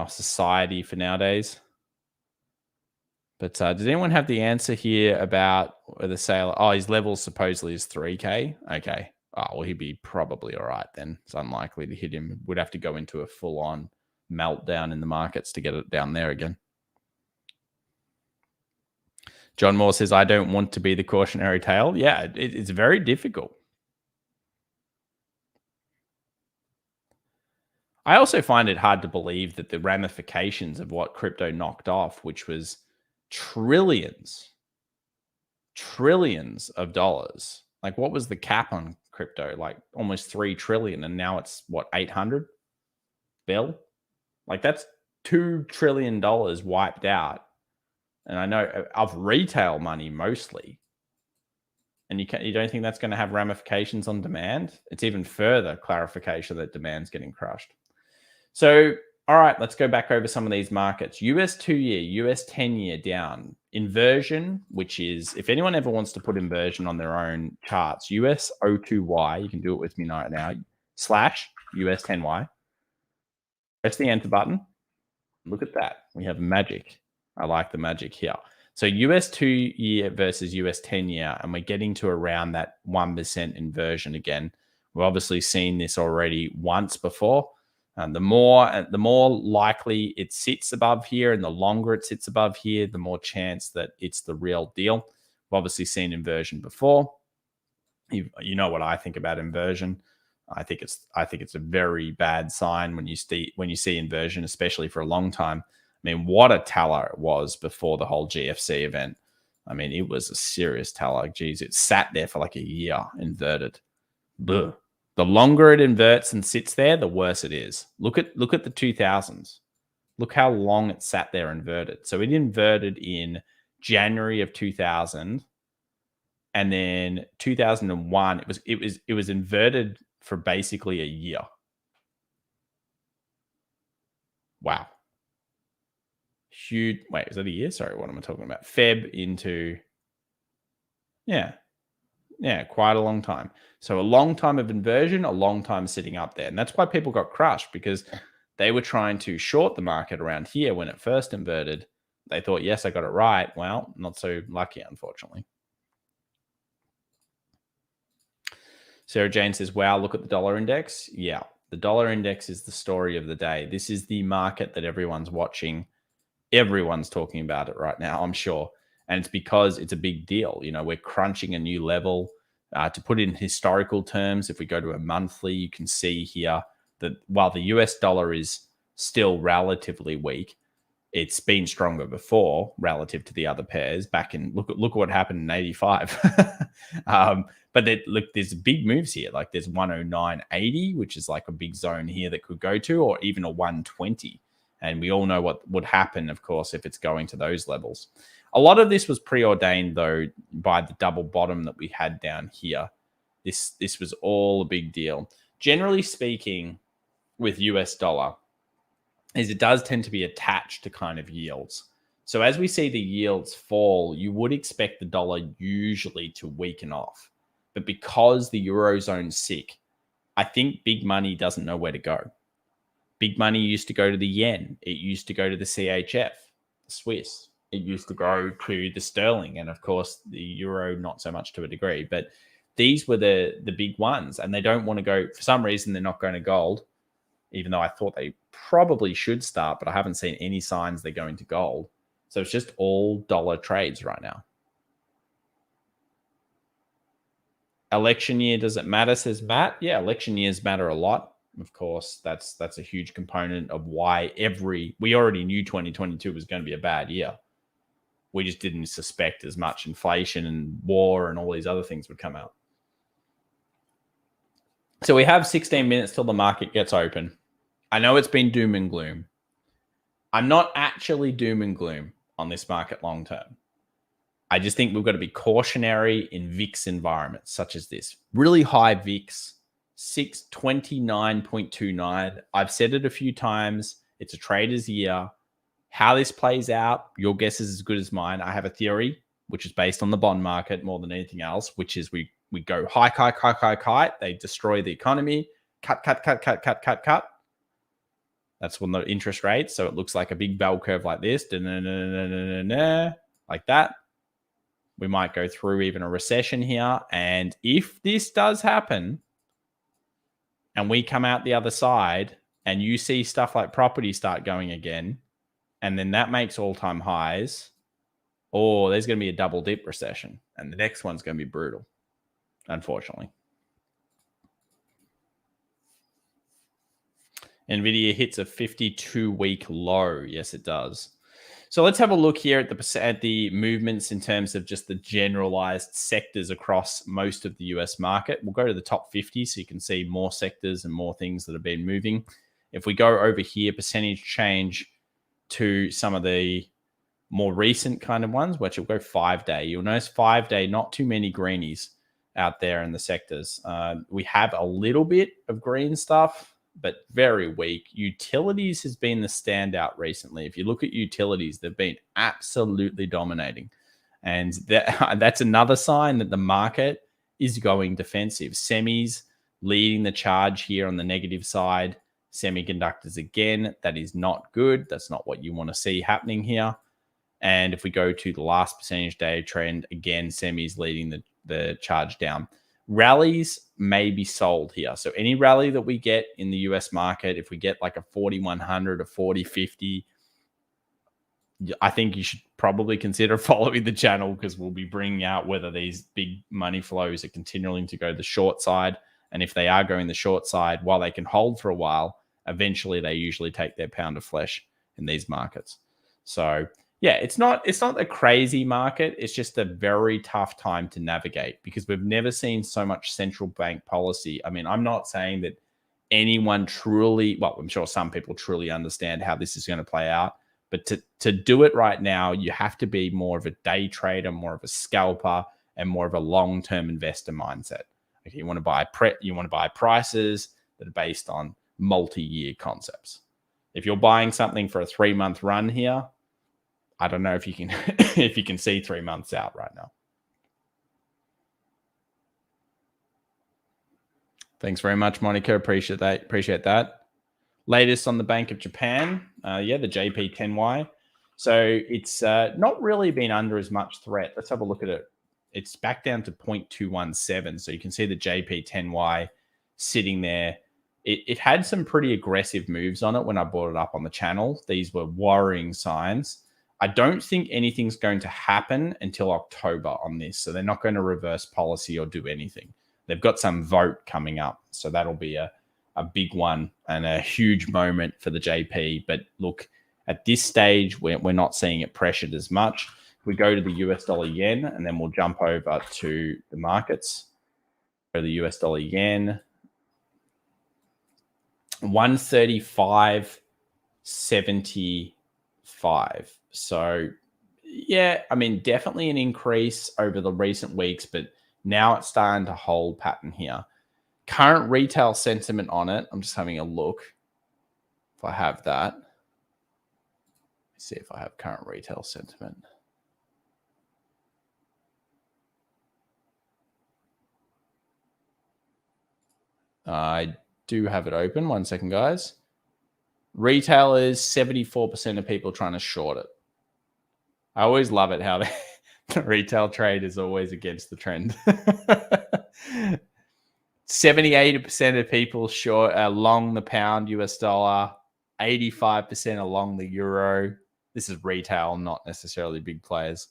society for nowadays. But does anyone have the answer here about the sale? Oh, his level supposedly is 3K. Okay. Oh, well, he'd be probably all right then. It's unlikely to hit him. Would have to go into a full-on meltdown in the markets to get it down there again. John Moore says, I don't want to be the cautionary tale. Yeah, it's very difficult. I also find it hard to believe that the ramifications of what crypto knocked off, which was trillions of dollars. Like, what was the cap on crypto? Like almost 3 trillion. And now it's what, 800 bill? Like, that's $2 trillion wiped out. And I know of retail money mostly. And you don't think that's going to have ramifications on demand? It's even further clarification that demand's getting crushed. So, all right, let's go back over some of these markets. US 2-year, US 10-year down. Inversion, which is, if anyone ever wants to put inversion on their own charts, US 02Y, you can do it with me right now, / US 10Y. Press the enter button. Look at that. We have magic. I like the magic here. So US 2-year versus US 10-year, and we're getting to around that 1% inversion again. We've obviously seen this already once before. And the more likely it sits above here and the longer it sits above here, the more chance that it's the real deal. We've obviously seen inversion before. You know what I think about inversion. I think it's a very bad sign when you see inversion, especially for a long time. I mean, what a teller it was before the whole GFC event. I mean, it was a serious teller. Geez, it sat there for like a year inverted. Blech. The longer it inverts and sits there, the worse it is. Look at the 2000s. Look how long it sat there inverted. So it inverted in January of 2000, and then 2001. It was inverted for basically a year. Wow. Huge. Wait, is that a year? Sorry, what am I talking about? Feb into. Yeah, quite a long time. So a long time of inversion, a long time sitting up there. And that's why people got crushed, because they were trying to short the market around here when it first inverted. They thought, yes, I got it right. Well, not so lucky, unfortunately. Sarah Jane says, wow, look at the dollar index. Yeah, the dollar index is the story of the day. This is the market that everyone's watching. Everyone's talking about it right now, I'm sure. And it's because it's a big deal. You know, we're crunching a new level. To put it in historical terms, if we go to a monthly, you can see here that while the US dollar is still relatively weak, it's been stronger before relative to the other pairs. Back in, look at what happened in 85. But look, there's big moves here. Like there's 109.80, which is like a big zone here that could go to, or even a 120. And we all know what would happen, of course, if it's going to those levels. A lot of this was preordained, though, by the double bottom that we had down here. This was all a big deal. Generally speaking, with US dollar, is it does tend to be attached to kind of yields. So as we see the yields fall, you would expect the dollar usually to weaken off. But because the Eurozone's sick, I think big money doesn't know where to go. Big money used to go to the yen. It used to go to the CHF, the Swiss. It used to go to the sterling. And of course, the euro, not so much to a degree. But these were the big ones. And they don't want to go, for some reason, they're not going to gold, even though I thought they probably should start, but I haven't seen any signs they're going to gold. So it's just all dollar trades right now. Election year, does it matter, says Matt? Yeah, election years matter a lot. Of course, that's a huge component of why we already knew 2022 was going to be a bad year. We just didn't suspect as much inflation and war and all these other things would come out. So we have 16 minutes till the market gets open. I know it's been doom and gloom. I'm not actually doom and gloom on this market long term. I just think we've got to be cautionary in VIX environments such as this. Really high VIX, 629.29. I've said it a few times. It's a trader's year. How this plays out, your guess is as good as mine. I have a theory, which is based on the bond market more than anything else, which is we go high. They destroy the economy. Cut. That's when the interest rates. So it looks like a big bell curve like this, like that. We might go through even a recession here. And if this does happen and we come out the other side and you see stuff like property start going again, and then that makes all-time highs, or there's going to be a double dip recession. And the next one's going to be brutal, unfortunately. NVIDIA hits a 52-week low. Yes, it does. So let's have a look here at the movements in terms of just the generalized sectors across most of the US market. We'll go to the top 50 so you can see more sectors and more things that have been moving. If we go over here, percentage change to some of the more recent kind of ones, which will go 5-day. You'll notice 5-day, not too many greenies out there in the sectors. We have a little bit of green stuff, but very weak. Utilities has been the standout recently. If you look at utilities, they've been absolutely dominating. And that's another sign that the market is going defensive. Semis leading the charge here on the negative side. Semiconductors again, that is not good. That's not what you want to see happening here. And if we go to the last percentage day trend, again, semis leading the charge down. Rallies may be sold here. So any rally that we get in the US market, if we get like a 4100, a 4050, I think you should probably consider following the channel because we'll be bringing out whether these big money flows are continuing to go the short side. And if they are going the short side, while they can hold for a while, eventually they usually take their pound of flesh in these markets. So yeah, it's not a crazy market. It's just a very tough time to navigate because we've never seen so much central bank policy. I mean, I'm not saying that anyone truly, well, I'm sure some people truly understand how this is going to play out, but to do it right now, you have to be more of a day trader, more of a scalper, and more of a long-term investor mindset. Okay, you want to buy prices that are based on multi-year concepts. If you're buying something for a 3-month run here, I don't know if you can if you can see 3 months out right now. Thanks very much, Monica. Appreciate that. Latest on the Bank of Japan. Yeah, the JP10Y. So it's not really been under as much threat. Let's have a look at it. It's back down to 0.217. So you can see the JP10Y sitting there. It had some pretty aggressive moves on it when I brought it up on the channel. These were worrying signs. I don't think anything's going to happen until October on this. So they're not going to reverse policy or do anything. They've got some vote coming up. So that'll be a big one and a huge moment for the JP. But look, at this stage, we're not seeing it pressured as much. If we go to the US dollar yen, and then we'll jump over to the markets. Go to the US dollar yen. 135 75. So yeah, I mean, definitely an increase over the recent weeks, but now it's starting to hold pattern here. Current retail sentiment on it, I'm just having a look if I have that. Let's see if I have current retail sentiment. I do have it open. 1 second, guys. Retail is 74% of people trying to short it. I always love it how the retail trade is always against the trend. 78% of people short along the pound US dollar, 85% along the euro. This is retail, not necessarily big players.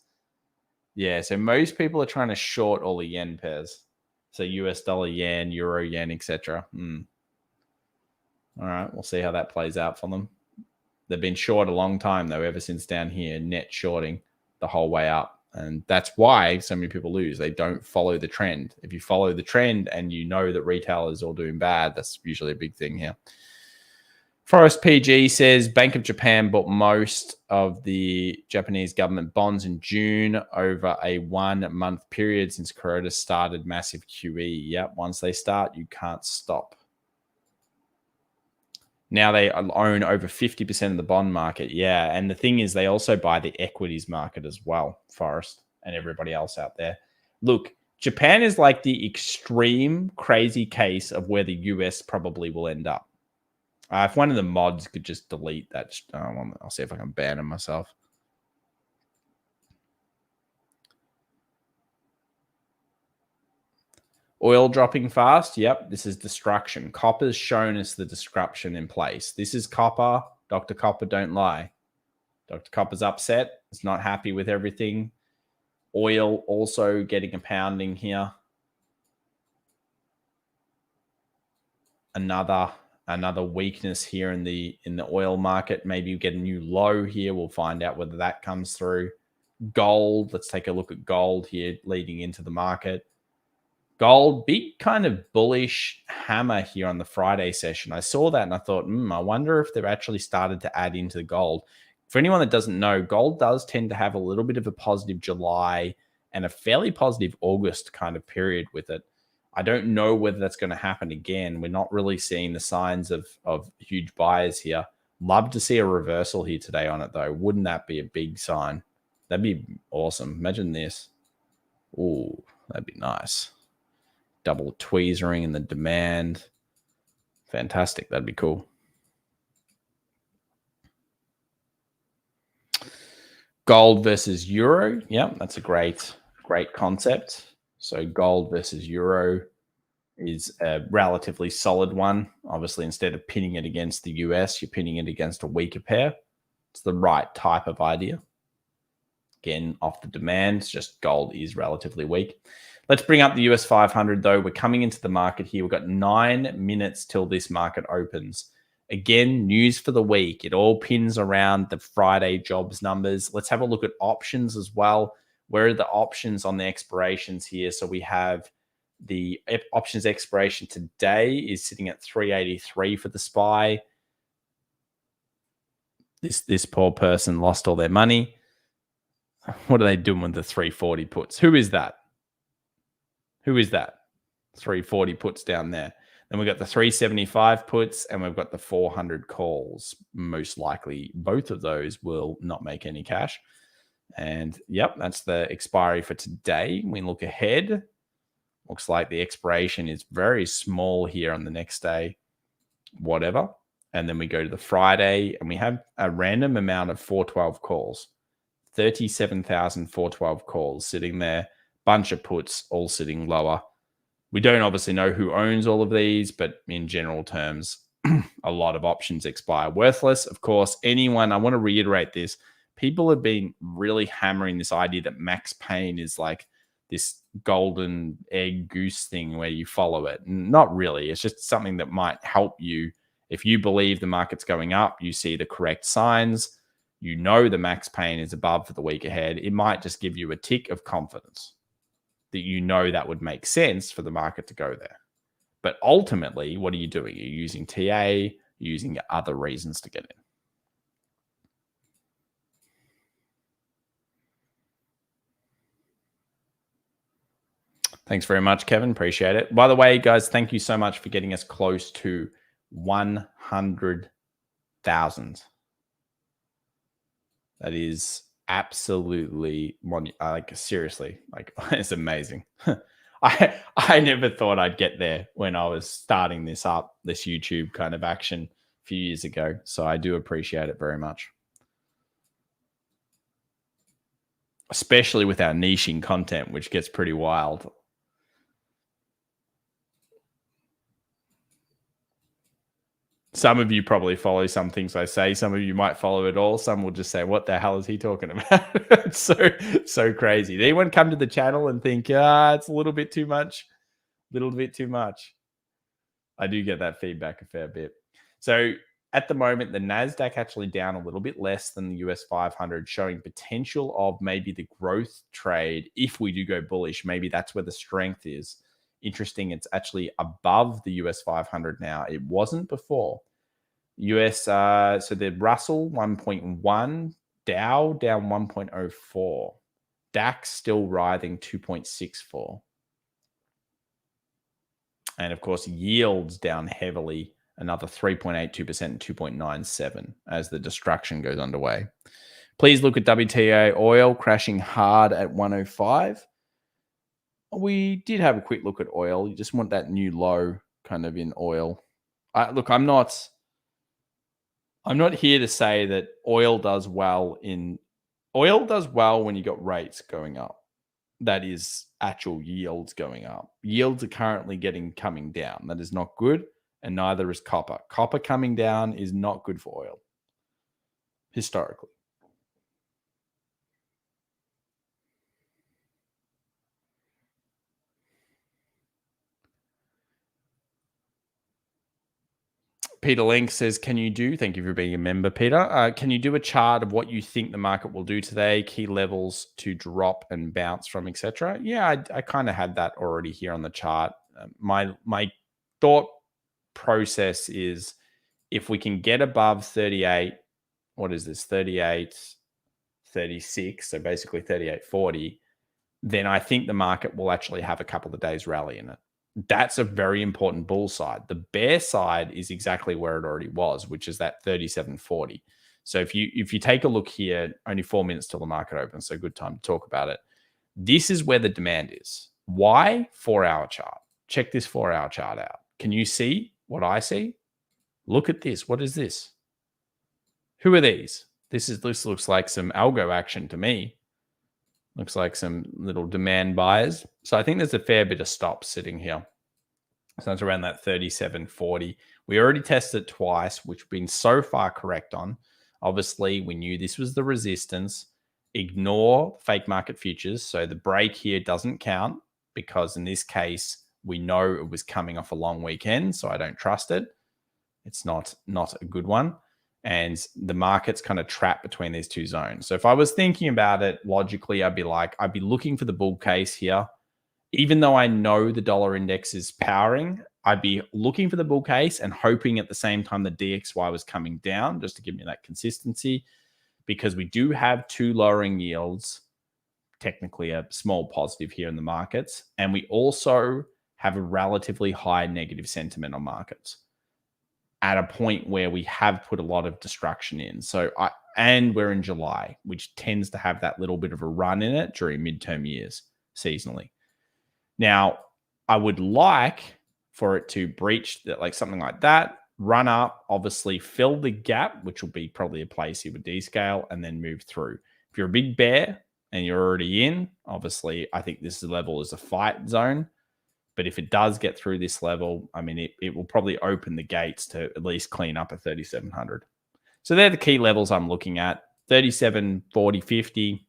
Yeah, so most people are trying to short all the yen pairs. So US dollar yen, euro yen, etc. All right, we'll see how that plays out for them. They've been short a long time, though, ever since down here, net shorting the whole way up. And that's why so many people lose. They don't follow the trend. If you follow the trend and you know that retail is all doing bad, that's usually a big thing here. Forest PG says Bank of Japan bought most of the Japanese government bonds in June over a 1 month period since Kuroda started massive QE. Yep, once they start, you can't stop. Now they own over 50% of the bond market. Yeah. And the thing is, they also buy the equities market as well, Forrest and everybody else out there. Look, Japan is like the extreme crazy case of where the US probably will end up. If one of the mods could just delete that, I'll see if I can ban them myself. Oil dropping fast. Yep, this is destruction. Copper's shown us the destruction in place. This is copper. Dr. Copper, don't lie. Dr. Copper's upset. He's not happy with everything. Oil also getting a pounding here. Another weakness here in the oil market. Maybe you get a new low here. We'll find out whether that comes through. Gold. Let's take a look at gold here leading into the market. Gold, big kind of bullish hammer here on the Friday session. I saw that and I thought, I wonder if they've actually started to add into the gold. For anyone that doesn't know, gold does tend to have a little bit of a positive July and a fairly positive August kind of period with it. I don't know whether that's going to happen again. We're not really seeing the signs of huge buyers here. Love to see a reversal here today on it, though. Wouldn't that be a big sign? That'd be awesome. Imagine this. Ooh, that'd be nice. Double tweezering in the demand. Fantastic. That'd be cool. Gold versus euro. Yeah, that's a great concept. So gold versus euro is a relatively solid one. Obviously, instead of pinning it against the US, you're pinning it against a weaker pair. It's the right type of idea. Again, off the demand, just gold is relatively weak. Let's bring up the US 500, though. We're coming into the market here. We've got 9 minutes till this market opens. Again, news for the week. It all pins around the Friday jobs numbers. Let's have a look at options as well. Where are the options on the expirations here? So we have the options expiration today is sitting at 383 for the SPY. This poor person lost all their money. What are they doing with the 340 puts? Who is that? Who is that? 340 puts down there. Then we've got the 375 puts and we've got the 400 calls. Most likely, both of those will not make any cash. And yep, that's the expiry for today. We look ahead. Looks like the expiration is very small here on the next day, whatever. And then we go to the Friday and we have a random amount of 412 calls. 37,412 calls sitting there. Bunch of puts all sitting lower. We don't obviously know who owns all of these, but in general terms, a lot of options expire. Worthless, of course. Anyone, I want to reiterate this. People have been really hammering this idea that Max Payne is like this golden egg goose thing where you follow it. Not really. It's just something that might help you. If you believe the market's going up, you see the correct signs, you know the Max Payne is above for the week ahead, it might just give you a tick of confidence that you know that would make sense for the market to go there. But ultimately, what are you doing? You're using TA, you're using other reasons to get in. Thanks very much, Kevin. Appreciate it. By the way, guys, thank you so much for getting us close to 100,000. That is absolutely like seriously, like it's amazing. I never thought I'd get there when I was starting this YouTube kind of action a few years ago. So I do appreciate it very much. Especially with our niching content, which gets pretty wild. Some of you probably follow some things I say. Some of you might follow it all. Some will just say, what the hell is he talking about? It's so crazy. Did anyone come to the channel and think, it's a little bit too much? Little bit too much. I do get that feedback a fair bit. So at the moment, the Nasdaq actually down a little bit less than the US 500, showing potential of maybe the growth trade. If we do go bullish, maybe that's where the strength is. Interesting, it's actually above the US 500 now. It wasn't before. US, so the Russell 1.1, Dow down 1.04, DAX still writhing 2.64. And of course, yields down heavily, another 3.82% and 2.97 as the destruction goes underway. Please look at WTI oil crashing hard at 105. We did have a quick look at oil. You just want that new low kind of in oil. Look, I'm not here to say that oil does well when you got rates going up. That is actual yields going up. Yields are currently coming down. That is not good, and neither is copper. Copper coming down is not good for oil, historically. Peter Link says, thank you for being a member, Peter. Can you do a chart of what you think the market will do today, key levels to drop and bounce from, etc.? Yeah, I kind of had that already here on the chart. My thought process is if we can get above 38, what is this, 38, 36, so basically 38.40, then I think the market will actually have a couple of days rally in it. That's a very important bull side. The bear side is exactly where it already was, which is that 37.40. So if you take a look here, only 4 minutes till the market opens, so good time to talk about it. This is where the demand is. Why? 4-hour chart. Check this 4-hour chart out. Can you see what I see? Look at this. What is this? Who are these? This looks like some algo action to me. Looks like some little demand buyers. So I think there's a fair bit of stops sitting here. So that's around that 37.40. We already tested it twice, which we've been so far correct on. Obviously, we knew this was the resistance. Ignore fake market futures. So the break here doesn't count because in this case, we know it was coming off a long weekend. So I don't trust it. It's not a good one. And the market's kind of trapped between these two zones. So if I was thinking about it logically, I'd be looking for the bull case here. Even though I know the dollar index is powering, I'd be looking for the bull case and hoping at the same time the DXY was coming down just to give me that consistency, because we do have two lowering yields, technically a small positive here in the markets. And we also have a relatively high negative sentiment on markets at a point where we have put a lot of destruction in. And we're in July, which tends to have that little bit of a run in it during midterm years seasonally. Now, I would like for it to breach that, like something like that, run up, obviously fill the gap, which will be probably a place you would descale and then move through. If you're a big bear and you're already in, obviously, I think this level is a fight zone. But if it does get through this level, I mean, it will probably open the gates to at least clean up at 3,700. So they're the key levels I'm looking at. 37.40, 50.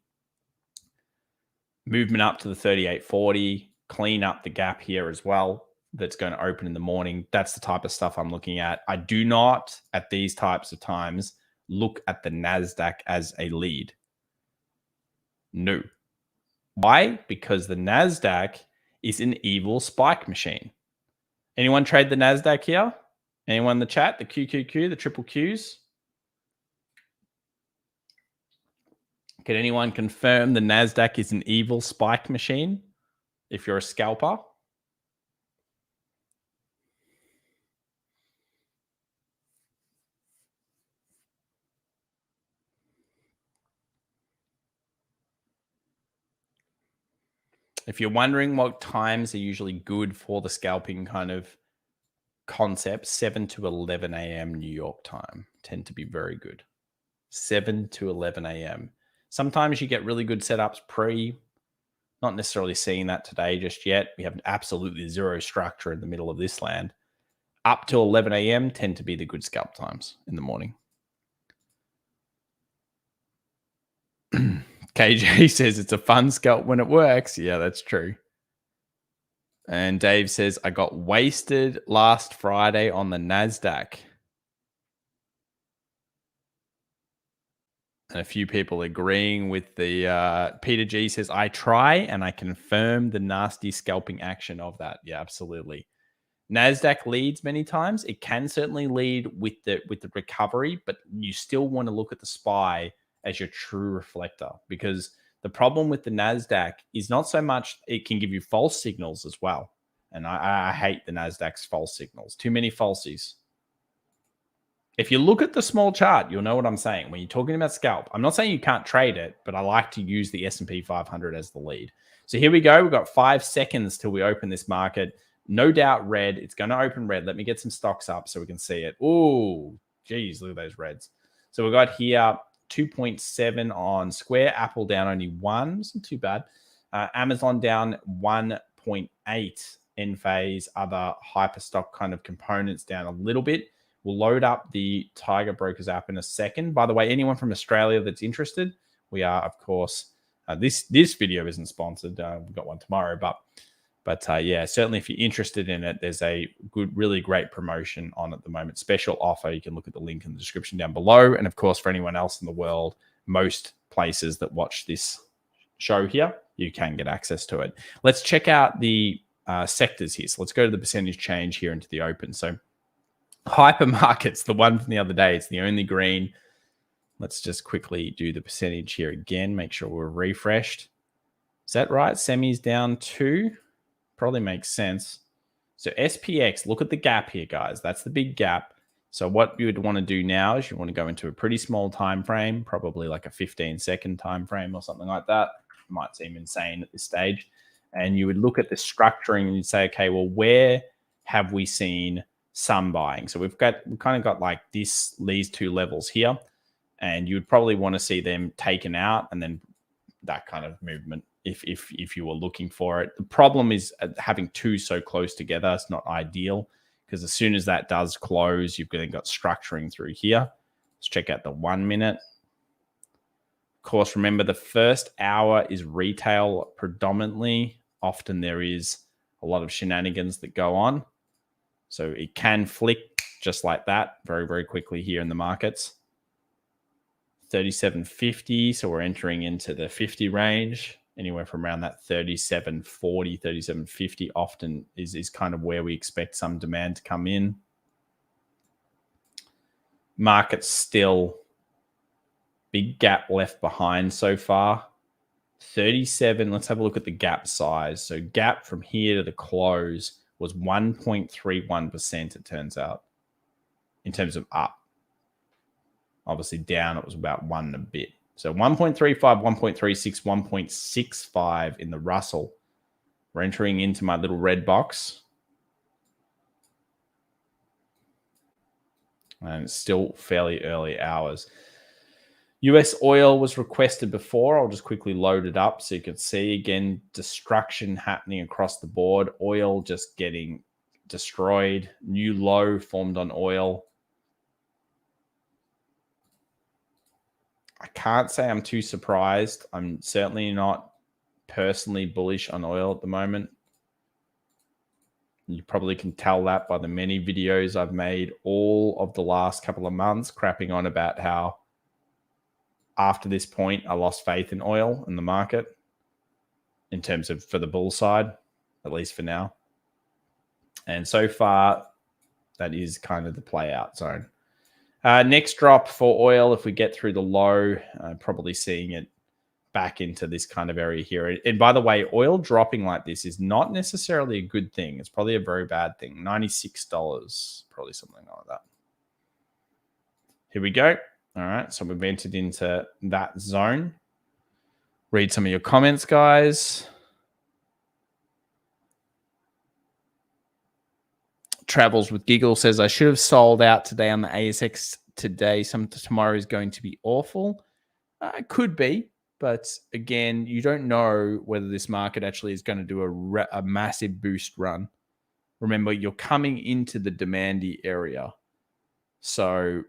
Movement up to the 38.40. Clean up the gap here as well. That's going to open in the morning. That's the type of stuff I'm looking at. I do not, at these types of times, look at the Nasdaq as a lead. No. Why? Because the Nasdaq is an evil spike machine. Anyone trade the Nasdaq here? Anyone in the chat? The QQQ, the triple Qs? Can anyone confirm the Nasdaq is an evil spike machine? if you're a scalper. If you're wondering what times are usually good for the scalping kind of concept, 7 to 11 a.m. New York time tend to be very good. 7 to 11 a.m. Sometimes you get really good setups pre, not necessarily seeing that today just yet. We have absolutely zero structure in the middle of this land. Up to 11 a.m. tend to be the good scalp times in the morning. KJ says it's a fun scalp when it works. Yeah, that's true. And Dave says, I got wasted last Friday on the Nasdaq. And a few people agreeing with the Peter G says, I try and I confirm the nasty scalping action of that. Yeah, absolutely. Nasdaq leads many times. It can certainly lead with the recovery, but you still want to look at the SPY as your true reflector, because the problem with the Nasdaq is not so much it can give you false signals as well. And I hate the Nasdaq's false signals. Too many falsies. If you look at the small chart, you'll know what I'm saying. When you're talking about scalp, I'm not saying you can't trade it, but I like to use the SP500 as the lead. So here we go. We've got 5 seconds till we open this market. No doubt red. It's going to open red. Let me get some stocks up so we can see it. Oh, geez, look at those reds. So we got here 2.7 on Square. Apple down only 1. Isn't too bad. Amazon down 1.8. Enphase, other hyperstock kind of components down a little bit. We'll load up the Tiger Brokers app in a second. By the way, anyone from Australia that's interested, we are, of course, this video isn't sponsored. We've got one tomorrow, but yeah, certainly if you're interested in it, there's a good, really great promotion on at the moment. Special offer. You can look at the link in the description down below. And of course, for anyone else in the world, most places that watch this show here, you can get access to it. Let's check out the sectors here. So let's go to the percentage change here into the open. So hypermarkets, the one from the other day, it's the only green. Let's just quickly do the percentage here again. Make sure we're refreshed. Is that right? Semi's down 2. Probably makes sense. So SPX, look at the gap here, guys. That's the big gap. So what you would want to do now is you want to go into a pretty small time frame, probably like a 15-second time frame or something like that. It might seem insane at this stage. And you would look at the structuring and you'd say, okay, well, where have we seen some buying? So we've kind of got like these 2 levels here, and you would probably want to see them taken out and then that kind of movement if you were looking for it. The problem is having 2 so close together. It's not ideal, because as soon as that does close, you've then got structuring through here. Let's check out the 1 minute. Of course, remember the first hour is retail predominantly. Often there is a lot of shenanigans that go on. So it can flick just like that very, very quickly here in the markets. 37.50. So we're entering into the 50 range. Anywhere from around that 37.40, 37.50 often is kind of where we expect some demand to come in. Market's still big gap left behind so far. 37. Let's have a look at the gap size. So gap from here to the close was 1.31%, it turns out, in terms of up. Obviously down, it was about 1 and a bit. So 1.35, 1.36, 1.65 in the Russell. We're entering into my little red box. And it's still fairly early hours. US oil was requested before. I'll just quickly load it up so you can see. Again, destruction happening across the board. Oil just getting destroyed. New low formed on oil. I can't say I'm too surprised. I'm certainly not personally bullish on oil at the moment. You probably can tell that by the many videos I've made all of the last couple of months, crapping on about how after this point, I lost faith in oil in the market in terms of for the bull side, at least for now. And so far, that is kind of the play out zone. Next drop for oil, if we get through the low, probably seeing it back into this kind of area here. And by the way, oil dropping like this is not necessarily a good thing. It's probably a very bad thing. $96, probably something like that. Here we go. All right, so we've entered into that zone. Read some of your comments, guys. Travels with Giggle says, I should have sold out today on the ASX today. Tomorrow is going to be awful. It could be, but again, you don't know whether this market actually is going to do a massive boost run. Remember, you're coming into the demandy area. So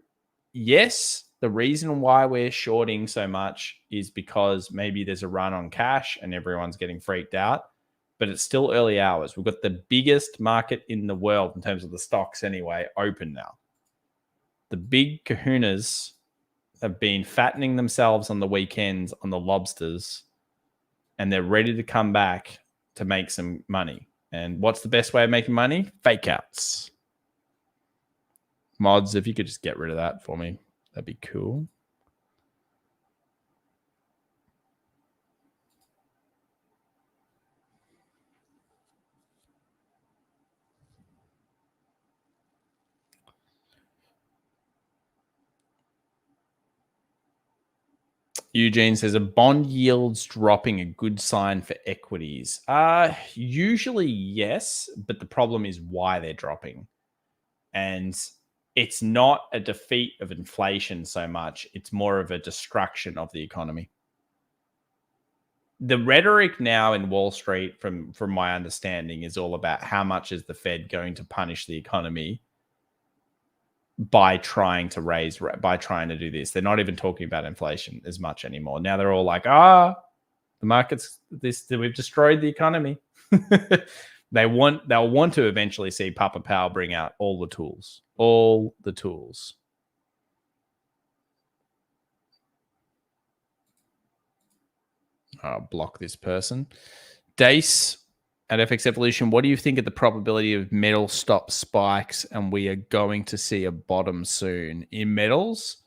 yes, the reason why we're shorting so much is because maybe there's a run on cash and everyone's getting freaked out, but it's still early hours. We've got the biggest market in the world in terms of the stocks anyway, open now. The big kahunas have been fattening themselves on the weekends on the lobsters, and they're ready to come back to make some money. And what's the best way of making money? Fake outs. Mods, if you could just get rid of that for me, that'd be cool. Eugene says, a bond yields dropping a good sign for equities? Usually yes, but the problem is why they're dropping. And it's not a defeat of inflation so much. It's more of a destruction of the economy. The rhetoric now in Wall Street, from my understanding, is all about how much is the Fed going to punish the economy by trying to do this. They're not even talking about inflation as much anymore. Now they're all like, the market's we've destroyed the economy. They'll want to eventually see Papa Powell bring out all the tools. I'll block this person. Dace at FX Evolution, what do you think of the probability of metal stop spikes and we are going to see a bottom soon in metals?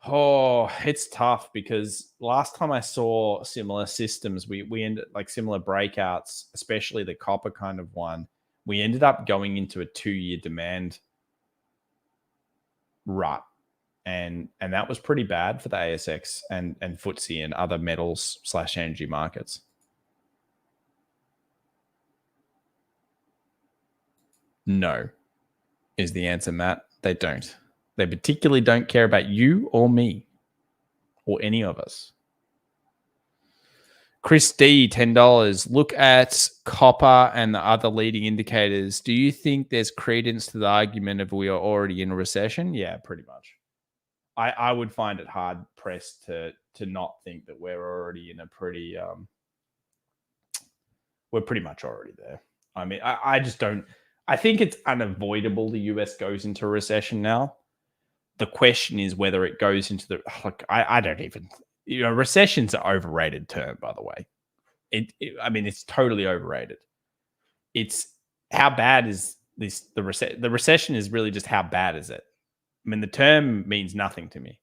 Oh, it's tough because last time I saw similar systems, we ended like similar breakouts, especially the copper kind of one. We ended up going into a 2-year demand rut. And that was pretty bad for the ASX and FTSE and other metals / energy markets. No, is the answer, Matt. They don't. They particularly don't care about you or me or any of us. Chris D, $10. Look at copper and the other leading indicators. Do you think there's credence to the argument of we are already in a recession? Yeah, pretty much. I would find it hard pressed to not think that we're already in a pretty we're pretty much already there. I mean, I just don't. I think it's unavoidable the US goes into a recession now. The question is whether it goes into the I don't even, recession's an overrated term, by the way. I mean, it's totally overrated. It's how bad is this? The recession is really just how bad is it? I mean, the term means nothing to me.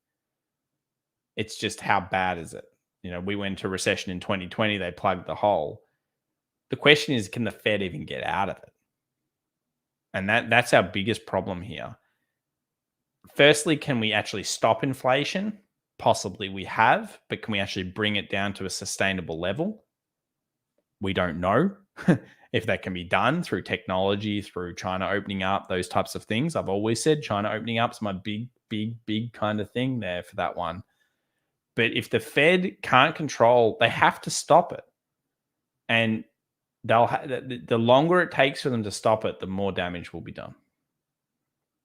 It's just how bad is it? We went to recession in 2020. They plugged the hole. The question is, can the Fed even get out of it? And that's our biggest problem here. Firstly, can we actually stop inflation? Possibly we have, but can we actually bring it down to a sustainable level? We don't know if that can be done through technology, through China opening up, those types of things. I've always said China opening up is my big kind of thing there for that one. But if the Fed can't control, they have to stop it. And the longer it takes for them to stop it, the more damage will be done.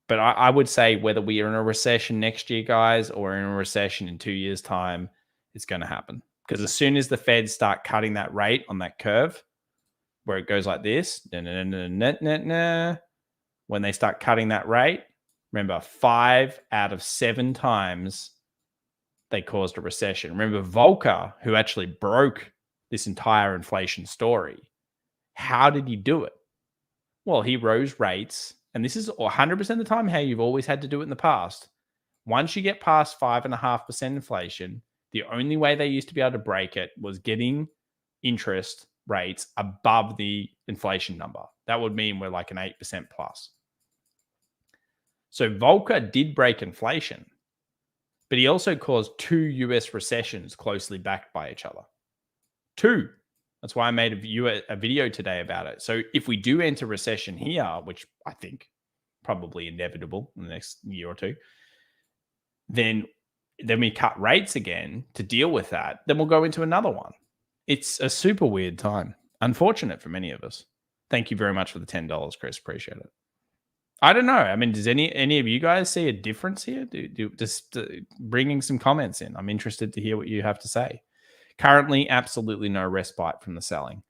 But I would say whether we are in a recession next year, guys, or in a recession in 2 years' time, it's going to happen. Because as soon as the Feds start cutting that rate on that curve, where it goes like this, when they start cutting that rate, remember 5 out of 7 times they caused a recession. Remember Volcker, who actually broke this entire inflation story. How did he do it? Well, he rose rates, and this is 100% of the time how you've always had to do it in the past. Once you get past 5.5% inflation, The only way they used to be able to break it was getting interest rates above the inflation number. That would mean we're like an 8% plus. So Volcker did break inflation, but he also caused 2 US recessions closely backed by each other. 2. That's why I made a video today about it. So if we do enter recession here, which I think probably inevitable in the next year or two, then we cut rates again to deal with that. Then we'll go into another one. It's a super weird time. Unfortunate for many of us. Thank you very much for the $10, Chris. Appreciate it. I don't know. I mean, does any of you guys see a difference here? Just bringing some comments in. I'm interested to hear what you have to say. Currently, absolutely no respite from the selling.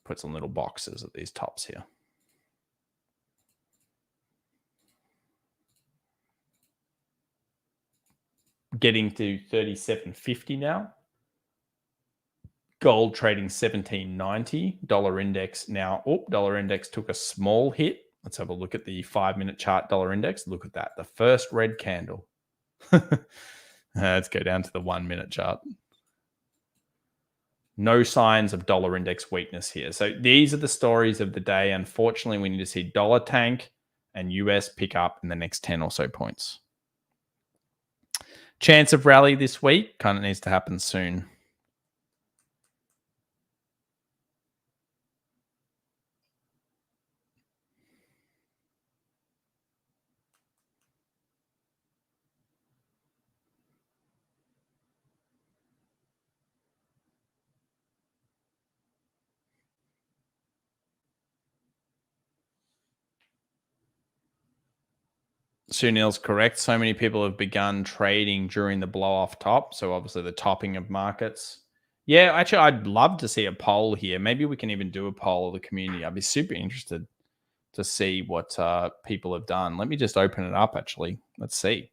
Put some little boxes at these tops here. Getting to 37.50 now. Gold trading 17.90. Dollar index now. Oh, dollar index took a small hit. Let's have a look at the 5-minute chart dollar index. Look at that. The first red candle. Let's go down to the 1-minute chart. No signs of dollar index weakness here. So these are the stories of the day. Unfortunately, we need to see dollar tank and US pick up in the next 10 or so points. Chance of rally this week kind of needs to happen soon. Sunil's correct. So many people have begun trading during the blow off top. So obviously the topping of markets. Yeah, actually, I'd love to see a poll here. Maybe we can even do a poll of the community. I'd be super interested to see what people have done. Let me just open it up, actually. Let's see.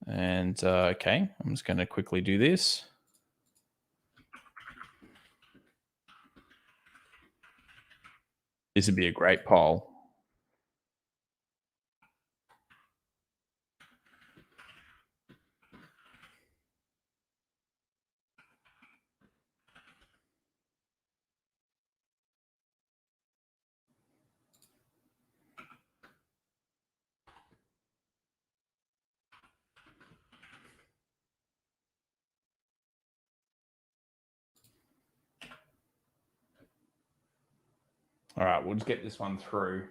And okay, I'm just going to quickly do this. This would be a great poll. All right, we'll just get this one through.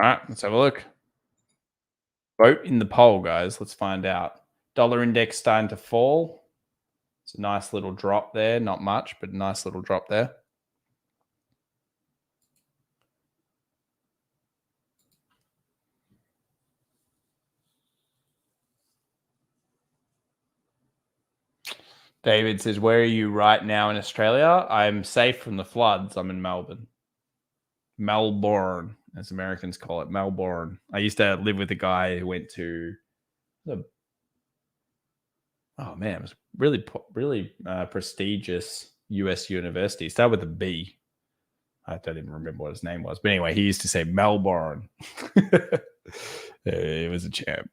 All right, let's have a look. Vote in the poll, guys. Let's find out. Dollar index starting to fall. It's a nice little drop there. Not much, but a nice little drop there. David says, where are you right now in Australia? I'm safe from the floods. I'm in Melbourne. Melbourne, as Americans call it, Melbourne. I used to live with a guy who went to it was really prestigious US university. It started with a B. I don't even remember what his name was. But anyway, he used to say Melbourne. He was a champ.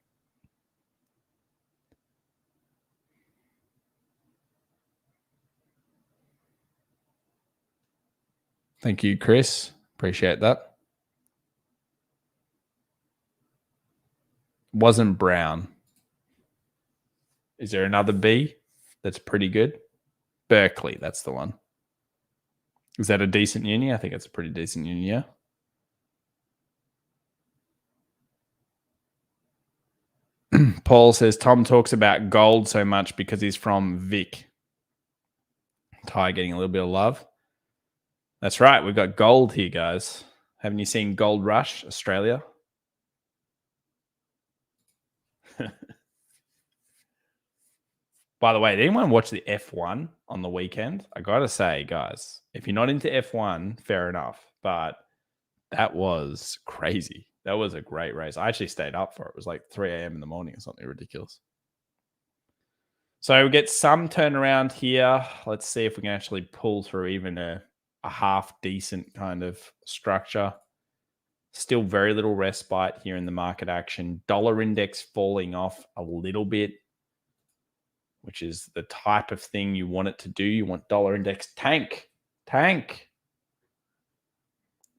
Thank you, Chris. Appreciate that. Wasn't Brown. Is there another B that's pretty good? Berkeley, that's the one. Is that a decent uni? I think it's a pretty decent uni, yeah. Paul says Tom talks about gold so much because he's from Vic. Ty getting a little bit of love. That's right. We've got gold here, guys. Haven't you seen Gold Rush, Australia? By the way, did anyone watch the F1 on the weekend? I got to say, guys, if you're not into F1, fair enough. But that was crazy. That was a great race. I actually stayed up for it. It was like 3 a.m. in the morning or something ridiculous. So we get some turnaround here. Let's see if we can actually pull through even a a half decent kind of structure. Still very little respite here in the market action. Dollar index falling off a little bit, which is the type of thing you want it to do. You want dollar index tank.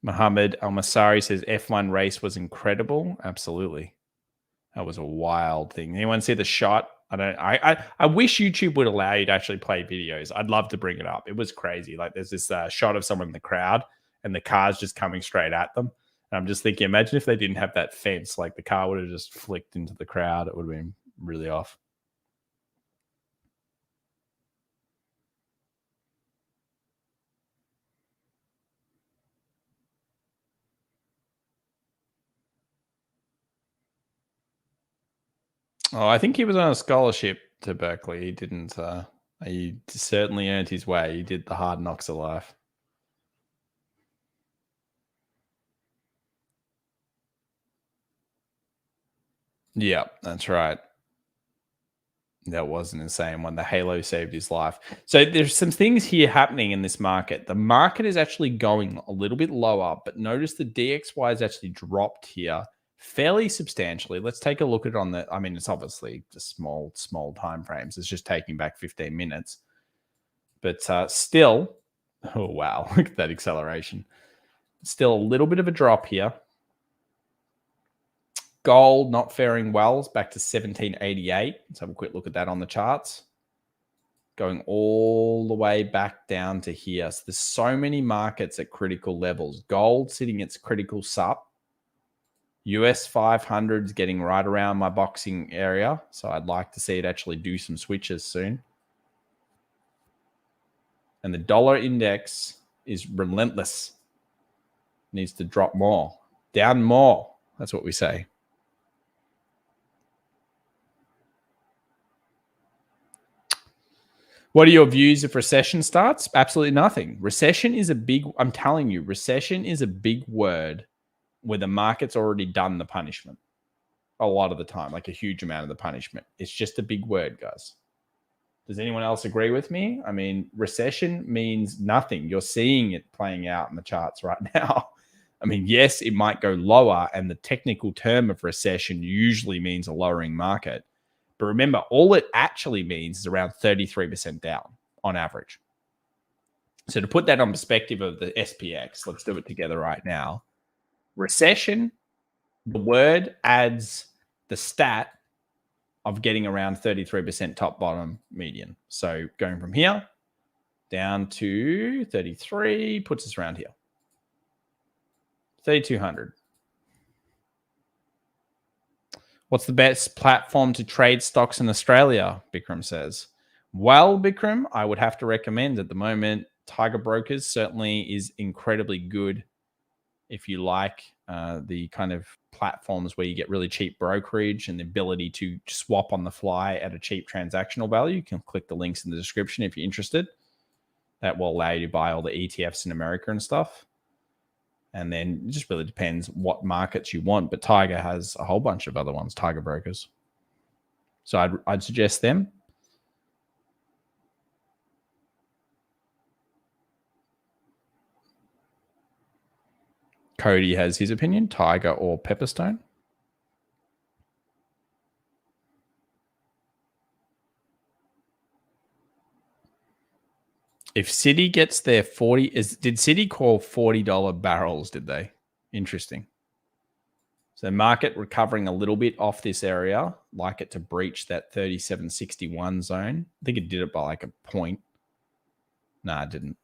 Mohammed Al-Masari says F1 race was incredible. Absolutely. That was a wild thing. Anyone see the shot? I wish YouTube would allow you to actually play videos. I'd love to bring it up. It was crazy. Like there's this shot of someone in the crowd and the car's just coming straight at them. And I'm just thinking, imagine if they didn't have that fence, like the car would have just flicked into the crowd. It would have been really off. Oh, I think he was on a scholarship to Berkeley. He didn't. He certainly earned his way. He did the hard knocks of life. Yeah, that's right. That was an insane one. The halo saved his life. So there's some things here happening in this market. The market is actually going a little bit lower, but notice the DXY has actually dropped here fairly substantially. Let's take a look at it on the, I mean, it's obviously just small time frames. It's just taking back 15 minutes. But still, oh, wow, look at that acceleration. Still a little bit of a drop here. Gold not faring well. It's back to 1788. Let's have a quick look at that on the charts. Going all the way back down to here. So there's so many markets at critical levels. Gold sitting its critical sup. US 500 is getting right around my boxing area. So I'd like to see it actually do some switches soon. And the dollar index is relentless. Needs to drop more. Down more. That's what we say. What are your views if recession starts? Absolutely nothing. Recession is a big, I'm telling you, recession is a big word where the market's already done the punishment a lot of the time, like a huge amount of the punishment. It's just a big word, guys. Does anyone else agree with me? I mean, recession means nothing. You're seeing it playing out in the charts right now. I mean, yes, it might go lower, and the technical term of recession usually means a lowering market. But remember, all it actually means is around 33% down on average. So to put that on perspective of the SPX, let's do it together right now. Recession, the word adds the stat of getting around 33% top bottom median. So going from here down to 33 puts us around here. 3,200. What's the best platform to trade stocks in Australia? Bikram says. Well, Bikram, I would have to recommend at the moment, Tiger Brokers certainly is incredibly good if you like the kind of platforms where you get really cheap brokerage and the ability to swap on the fly at a cheap transactional value. You can click the links in the description if you're interested. That will allow you to buy all the ETFs in America and stuff. And then it just really depends what markets you want. But Tiger has a whole bunch of other ones, Tiger Brokers. So I'd suggest them. Cody has his opinion, Tiger or Pepperstone. If Citi gets their 40, did Citi call $40 barrels, did they? Interesting. So market recovering a little bit off this area, like it to breach that 37.61 zone. I think it did it by like a point. No, it didn't.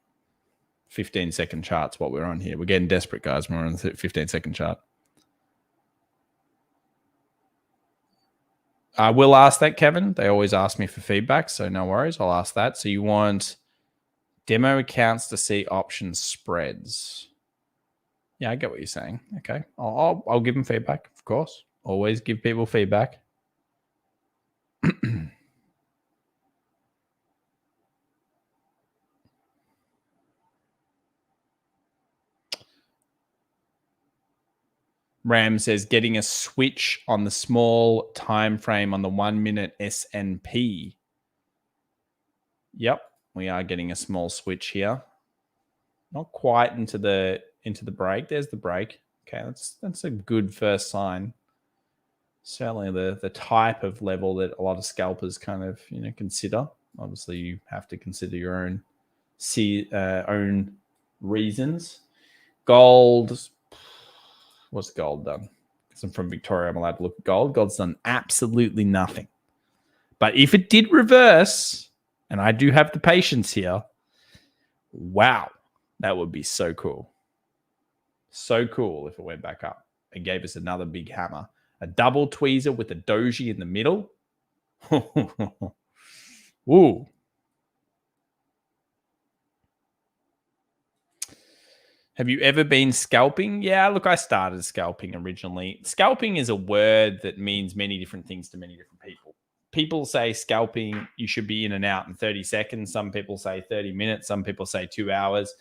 15-second chart's what we're on here. We're getting desperate, guys. We're on the 15-second chart. I will ask that, Kevin. They always ask me for feedback, so no worries. I'll ask that. So you want demo accounts to see option spreads. Yeah, I get what you're saying. Okay. I'll give them feedback, of course. Always give people feedback. Ram says getting a switch on the small time frame on the 1 minute S&P. Yep, we are getting a small switch here. Not quite into the break. There's the break. Okay, that's a good first sign. Certainly the type of level that a lot of scalpers kind of consider. Obviously, you have to consider your own own reasons. Gold. What's gold done? Because I'm from Victoria, I'm allowed to look at gold. Gold's done absolutely nothing. But if it did reverse, and I do have the patience here, wow, that would be so cool. So cool if it went back up and gave us another big hammer. A double tweezer with a doji in the middle. Ooh. Have you ever been scalping? Yeah, look, I started scalping originally. Scalping is a word that means many different things to many different people. People say scalping, you should be in and out in 30 seconds. Some people say 30 minutes. Some people say 2 hours.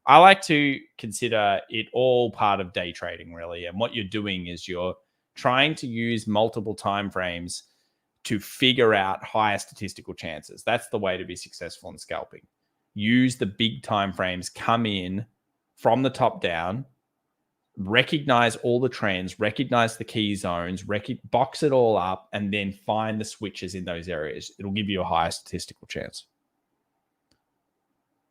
I like to consider it all part of day trading, really. And what you're doing is you're trying to use multiple time frames to figure out higher statistical chances. That's the way to be successful in scalping. Use the big time frames, come in from the top down, recognize all the trends, recognize the key zones, box it all up, and then find the switches in those areas. It'll give you a higher statistical chance.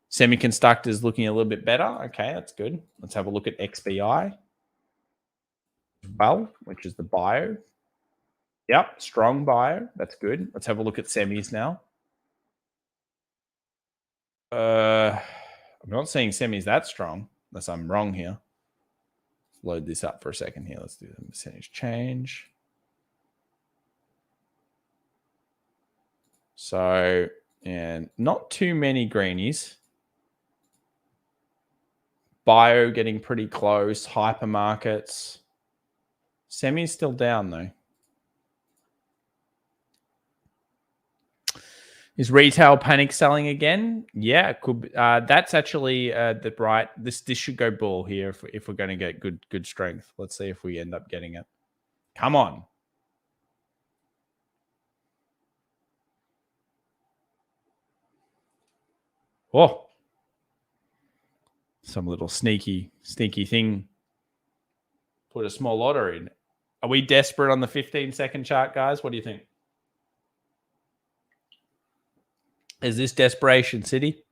Semiconductors looking a little bit better. Okay, that's good. Let's have a look at XBI as well, which is the bio. Yep, strong bio. That's good. Let's have a look at semis now. I'm not seeing semis that strong, unless I'm wrong here. Let's load this up for a second here. Let's do the percentage change. So, and not too many greenies. Bio getting pretty close. Hypermarkets. Semi's still down though. Is retail panic selling again? Yeah, it could be. That's actually the right. This should go bull here if we're going to get good strength. Let's see if we end up getting it. Come on. Oh, some little sneaky thing. Put a small order in. Are we desperate on the 15-second chart, guys? What do you think? Is this desperation city?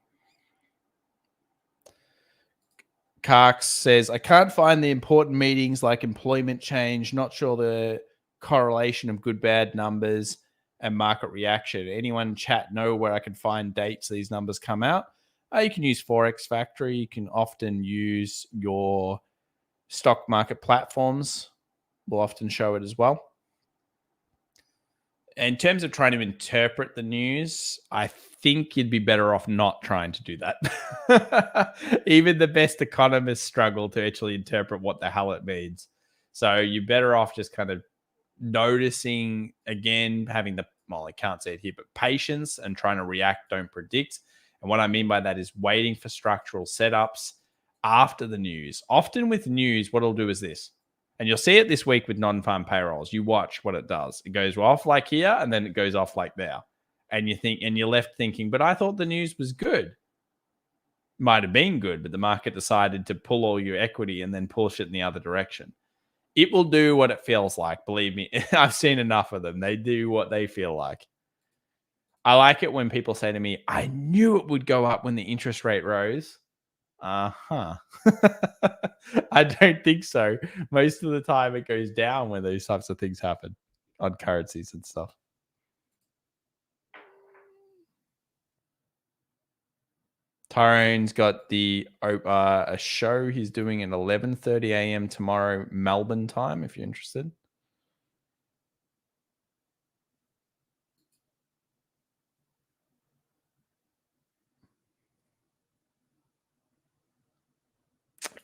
Karks says, I can't find the important meetings like employment change. Not sure the correlation of good, bad numbers and market reaction. Anyone chat know where I can find dates these numbers come out? You can use Forex Factory. You can often use your stock market platforms. Will often show it as well. In terms of trying to interpret the news, I think you'd be better off not trying to do that. Even the best economists struggle to actually interpret what the hell it means. So you're better off just kind of noticing, again, having I can't say it here, but patience and trying to react, don't predict. And what I mean by that is waiting for structural setups after the news. Often with news, what it'll do is this. And you'll see it this week with non-farm payrolls. You watch what it does. It goes off like here, and then it goes off like there. And you're left thinking, but I thought the news was good. Might have been good, but the market decided to pull all your equity and then push it in the other direction. It will do what it feels like. Believe me, I've seen enough of them. They do what they feel like. I like it when people say to me, I knew it would go up when the interest rate rose. I don't think so. Most of the time it goes down when those types of things happen on currencies and stuff. Tyrone's got a show he's doing at 11:30 a.m. tomorrow Melbourne time, if you're interested.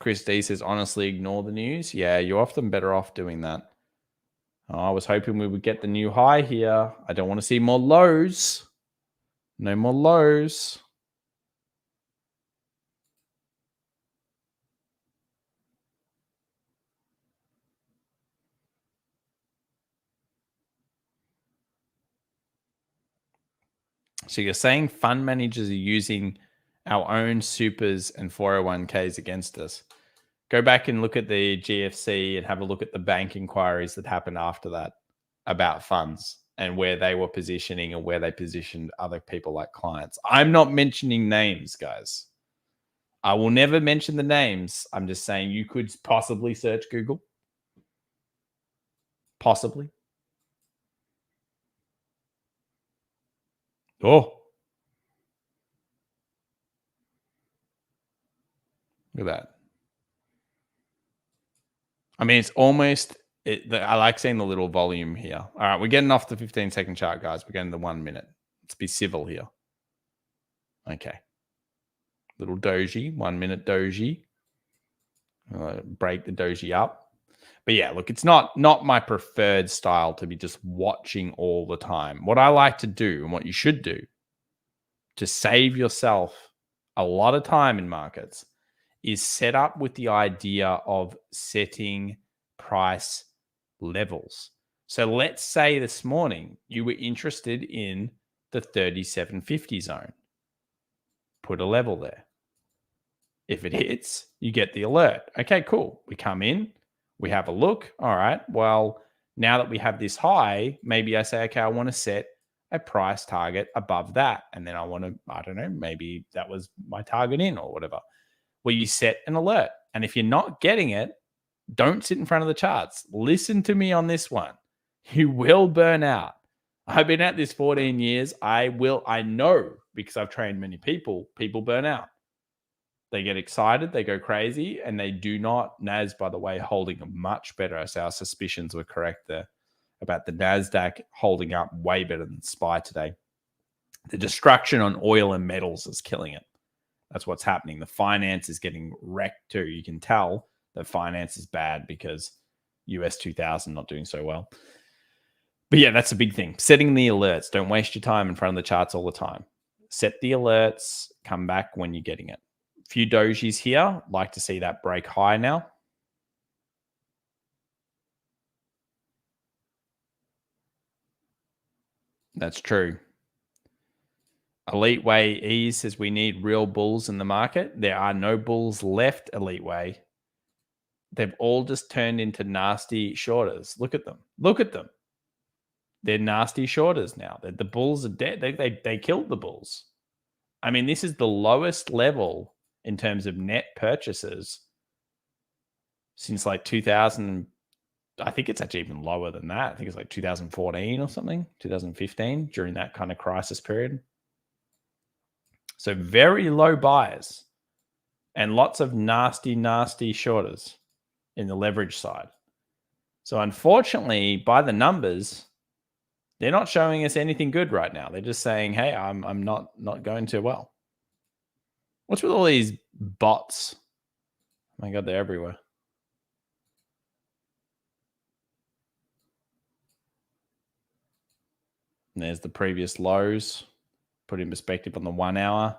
Chris D says, honestly, ignore the news. Yeah, you're often better off doing that. I was hoping we would get the new high here. I don't want to see more lows. No more lows. So you're saying fund managers are using our own supers and 401ks against us. Go back and look at the GFC and have a look at the bank inquiries that happened after that about funds and where they were positioning and where they positioned other people like clients. I'm not mentioning names, guys. I will never mention the names. I'm just saying you could possibly search Google. Possibly. Oh, look at that. I mean, it's almost, I like seeing the little volume here. All right, we're getting off the 15-second chart, guys. We're getting the 1 minute. Let's be civil here. Okay. Little doji, 1 minute doji. Break the doji up. But yeah, look, it's not my preferred style to be just watching all the time. What I like to do and what you should do to save yourself a lot of time in markets is set up with the idea of setting price levels. So let's say this morning you were interested in the 37.50 zone. Put a level there. If it hits, you get the alert. Okay, cool. We come in, we have a look. All right, well, now that we have this high, maybe I say, okay, I want to set a price target above that. And then I want to, I don't know, maybe that was my target in or whatever. Where you set an alert. And if you're not getting it, don't sit in front of the charts. Listen to me on this one. You will burn out. I've been at this 14 years. I know because I've trained many people burn out. They get excited, they go crazy, and they do not. Nas, by the way, holding much better, as our suspicions were correct there about the Nasdaq holding up way better than SPY today. The destruction on oil and metals is killing it. That's what's happening. The finance is getting wrecked too. You can tell that finance is bad because US 2000 not doing so well. But yeah, that's a big thing. Setting the alerts. Don't waste your time in front of the charts all the time. Set the alerts. Come back when you're getting it. Few dojis here. Like to see that break high now. That's true. Elite Way E says we need real bulls in the market. There are no bulls left, Elite Way. They've all just turned into nasty shorters. Look at them. Look at them. They're nasty shorters now. The bulls are dead. They killed the bulls. I mean, this is the lowest level in terms of net purchases since like 2000. I think it's actually even lower than that. I think it's like 2014 or something, 2015, during that kind of crisis period. So very low buys and lots of nasty, nasty shorters in the leverage side. So unfortunately, by the numbers, they're not showing us anything good right now. They're just saying, hey, I'm not going too well. What's with all these bots? Oh my God, they're everywhere. And there's the previous lows. Put in perspective on the 1 hour.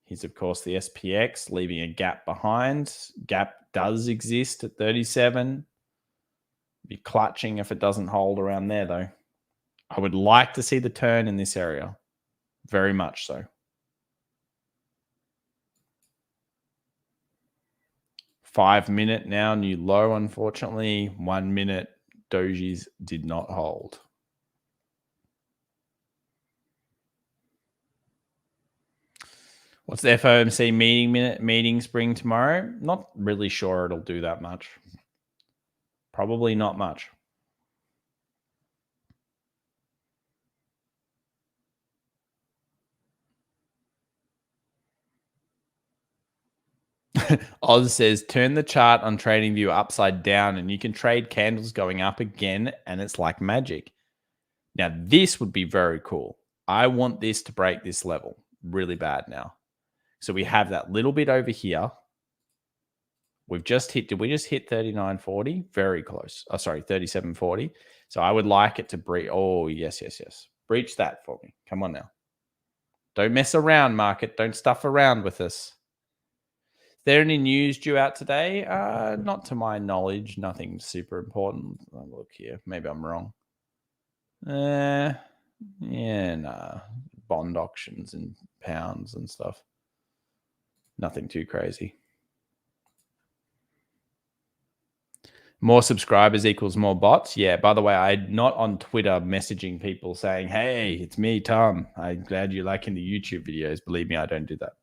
Here's, of course, the SPX leaving a gap behind. Gap does exist at 37. Be clutching if it doesn't hold around there, though. I would like to see the turn in this area. Very much so. 5 minute now, new low, unfortunately. 1 minute, dojis did not hold. What's the FOMC meetings bring tomorrow? Not really sure it'll do that much. Probably not much. Oz says, turn the chart on TradingView upside down and you can trade candles going up again and it's like magic. Now, this would be very cool. I want this to break this level really bad now. So we have that little bit over here. We've just hit, did we just hit 39.40? Very close. Oh, sorry, 37.40. So I would like it to breach. Oh, yes. Breach that for me. Come on now. Don't mess around, market. Don't stuff around with us. Is there any news due out today? Not to my knowledge. Nothing super important. I'll look here. Maybe I'm wrong. Yeah, nah. Bond auctions and pounds and stuff. Nothing too crazy. More subscribers equals more bots. Yeah, by the way, I'm not on Twitter messaging people saying, hey, it's me, Tom. I'm glad you're liking the YouTube videos. Believe me, I don't do that.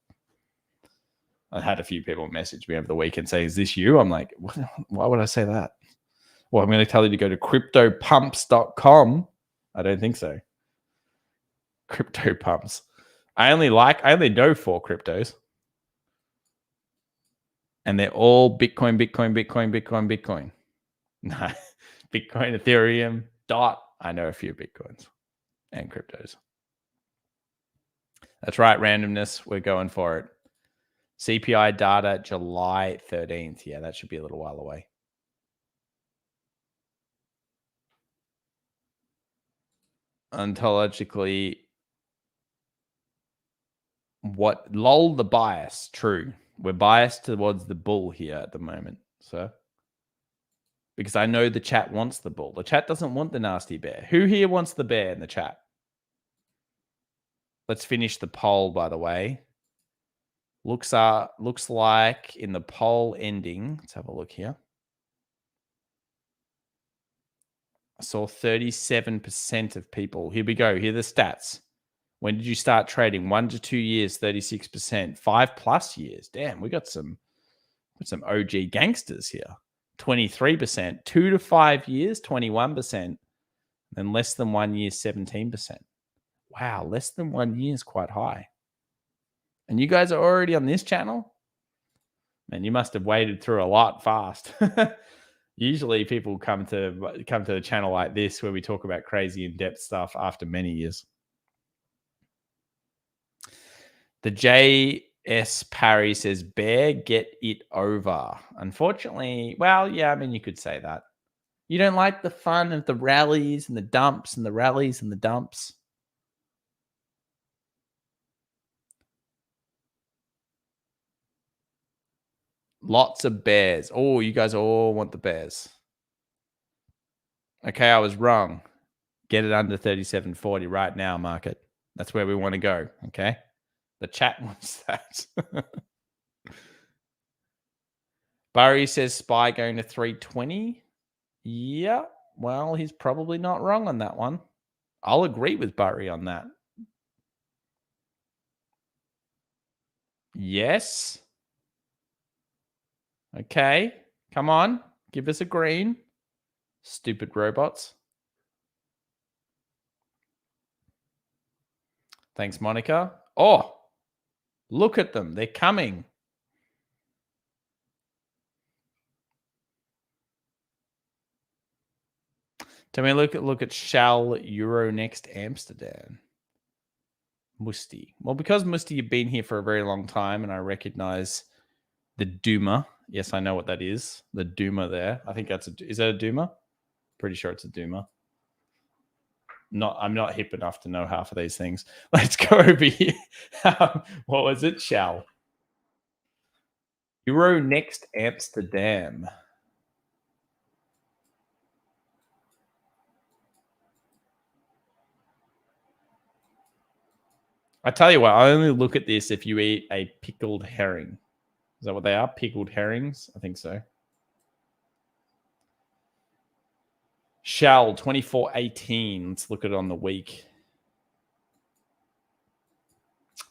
I had a few people message me over the weekend saying, is this you? I'm like, why would I say that? Well, I'm going to tell you to go to cryptopumps.com. I don't think so. Crypto pumps. I only know 4 cryptos. And they're all Bitcoin, Bitcoin, Bitcoin, Bitcoin, Bitcoin. No, Bitcoin, Ethereum, DOT. I know a few Bitcoins and cryptos. That's right, randomness. We're going for it. CPI data, July 13th. Yeah, that should be a little while away. Ontologically, what lull the bias? True. We're biased towards the bull here at the moment, sir. Because I know the chat wants the bull. The chat doesn't want the nasty bear. Who here wants the bear in the chat? Let's finish the poll, by the way. Looks like in the poll ending, let's have a look here. I saw 37% of people. Here we go. Here are the stats. When did you start trading? 1 to 2 years, 36%. 5+ years. Damn, we got some OG gangsters here. 23%. 2 to 5 years, 21%. And less than 1 year, 17%. Wow, less than 1 year is quite high. And you guys are already on this channel? Man, you must have waded through a lot fast. Usually people come to the channel like this where we talk about crazy in-depth stuff after many years. The JS Parry says, bear, get it over. Unfortunately, well, yeah, I mean, you could say that. You don't like the fun of the rallies and the dumps and the rallies and the dumps. Lots of bears. Oh, you guys all want the bears. Okay, I was wrong. Get it under 37.40 right now, market. That's where we want to go, okay? The chat wants that. Barry says SPY going to 320. Yeah, well, he's probably not wrong on that one. I'll agree with Barry on that. Yes. Okay, come on. Give us a green. Stupid robots. Thanks, Monica. Oh, look at them. They're coming. Tell me, look at Shell Euronext Amsterdam. Musti. Well, because Musti, you've been here for a very long time, and I recognize the Duma. Yes, I know what that is. The Duma there. I think is that a Duma? Pretty sure it's a Duma. I'm not hip enough to know half of these things. Let's go over here. What was it? Shell. Euronext Amsterdam. I tell you what, I only look at this if you eat a pickled herring. Is that what they are? Pickled herrings? I think so. Shell 2418. Let's look at it on the week.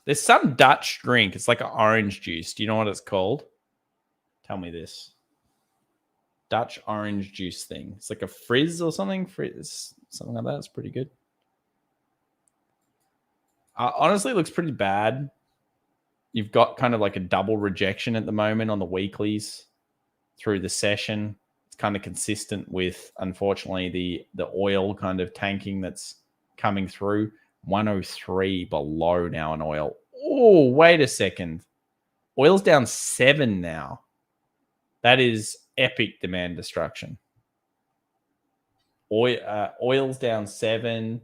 There's some Dutch drink. It's like an orange juice. Do you know what it's called? Tell me this. Dutch orange juice thing. It's like a frizz or something. Frizz, something like that. It's pretty good. Honestly, it looks pretty bad. You've got kind of like a double rejection at the moment on the weeklies through the session. It's kind of consistent with, unfortunately, the oil kind of tanking that's coming through. 103 below now in oil. Oh, wait a second. Oil's down 7 now. That is epic demand destruction. Oil's down 7.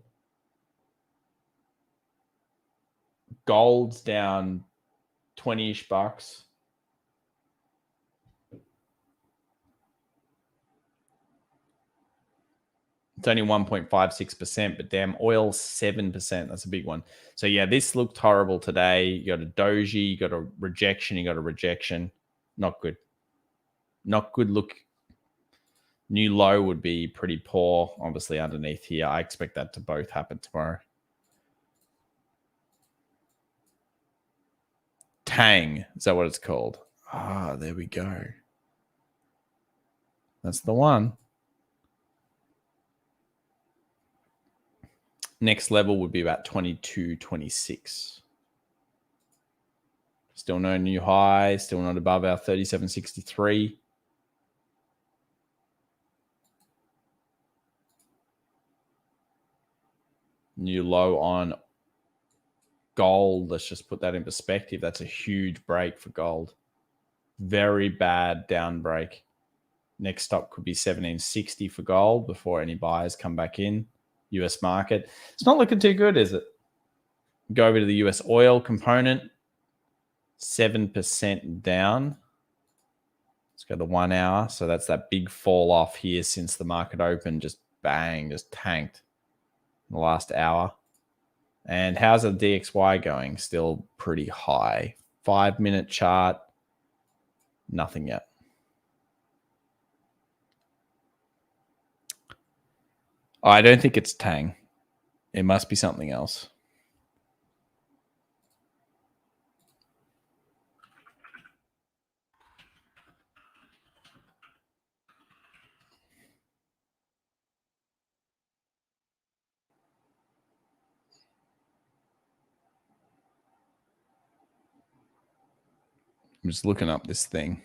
Gold's down 20-ish bucks. It's only 1.56%, but damn, oil 7%. That's a big one. So yeah, this looked horrible today. You got a doji, you got a rejection, you got a rejection. Not good. Not good look. New low would be pretty poor, obviously, underneath here. I expect that to both happen tomorrow. Tang, is that what it's called? Ah, there we go. That's the one. Next level would be about 22.26. Still no new high, still not above our 37.63. New low on gold. Let's just put that in perspective. That's a huge break for gold. Very bad down break. Next stop could be 1760 for gold before any buyers come back in. US market. It's not looking too good, is it? Go over to the US oil component. 7% down. Let's go to 1 hour. So that's that big fall off here since the market opened. Just bang, just tanked in the last hour. And how's the DXY going? Still pretty high. 5-minute chart. Nothing yet. I don't think it's Tang. It must be something else. I'm just looking up this thing.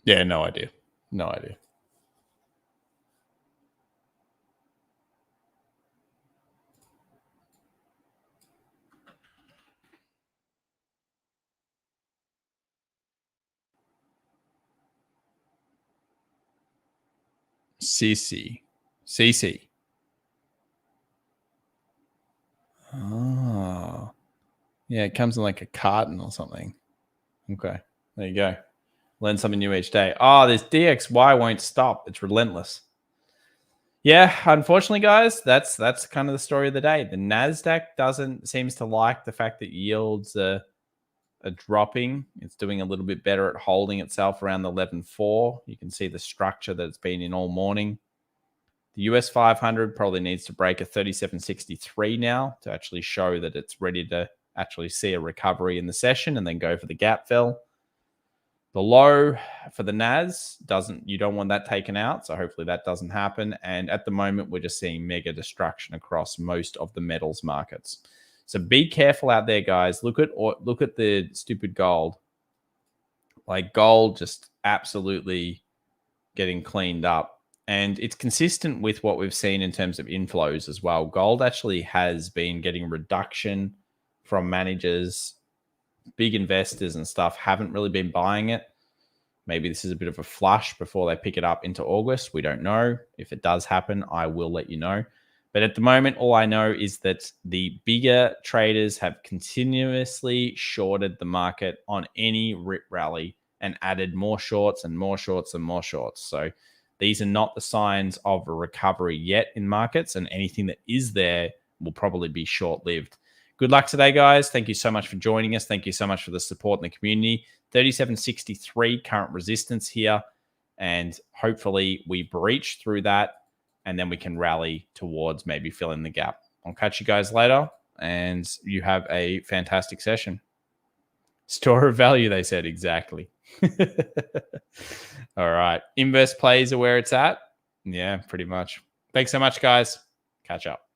Yeah, no idea. No idea. CC. Oh. Yeah, it comes in like a carton or something. Okay. There you go. Learn something new each day. Oh, this DXY won't stop. It's relentless. Yeah, unfortunately, guys, that's kind of the story of the day. The Nasdaq seems to like the fact that yields are dropping. It's doing a little bit better at holding itself around the 11.4. You can see the structure that it's been in all morning. The US 500 probably needs to break a 37.63 now to actually show that it's ready to actually see a recovery in the session and then go for the gap fill. The low for the NAS you don't want that taken out. So hopefully that doesn't happen. And at the moment, we're just seeing mega destruction across most of the metals markets. So be careful out there, guys. Look at the stupid gold. Like gold just absolutely getting cleaned up. And it's consistent with what we've seen in terms of inflows as well. Gold actually has been getting reduction from managers. Big investors and stuff haven't really been buying it. Maybe this is a bit of a flush before they pick it up into August. We don't know. If it does happen, I will let you know. But at the moment, all I know is that the bigger traders have continuously shorted the market on any rip rally and added more shorts and more shorts and more shorts. So these are not the signs of a recovery yet in markets, and anything that is there will probably be short-lived. Good luck today, guys. Thank you so much for joining us. Thank you so much for the support in the community. 37.63 current resistance here, and hopefully we breach through that, and then we can rally towards maybe filling the gap. I'll catch you guys later, and you have a fantastic session. Store of value, they said. Exactly. All right. Inverse plays are where it's at. Yeah, pretty much. Thanks so much, guys. Catch up.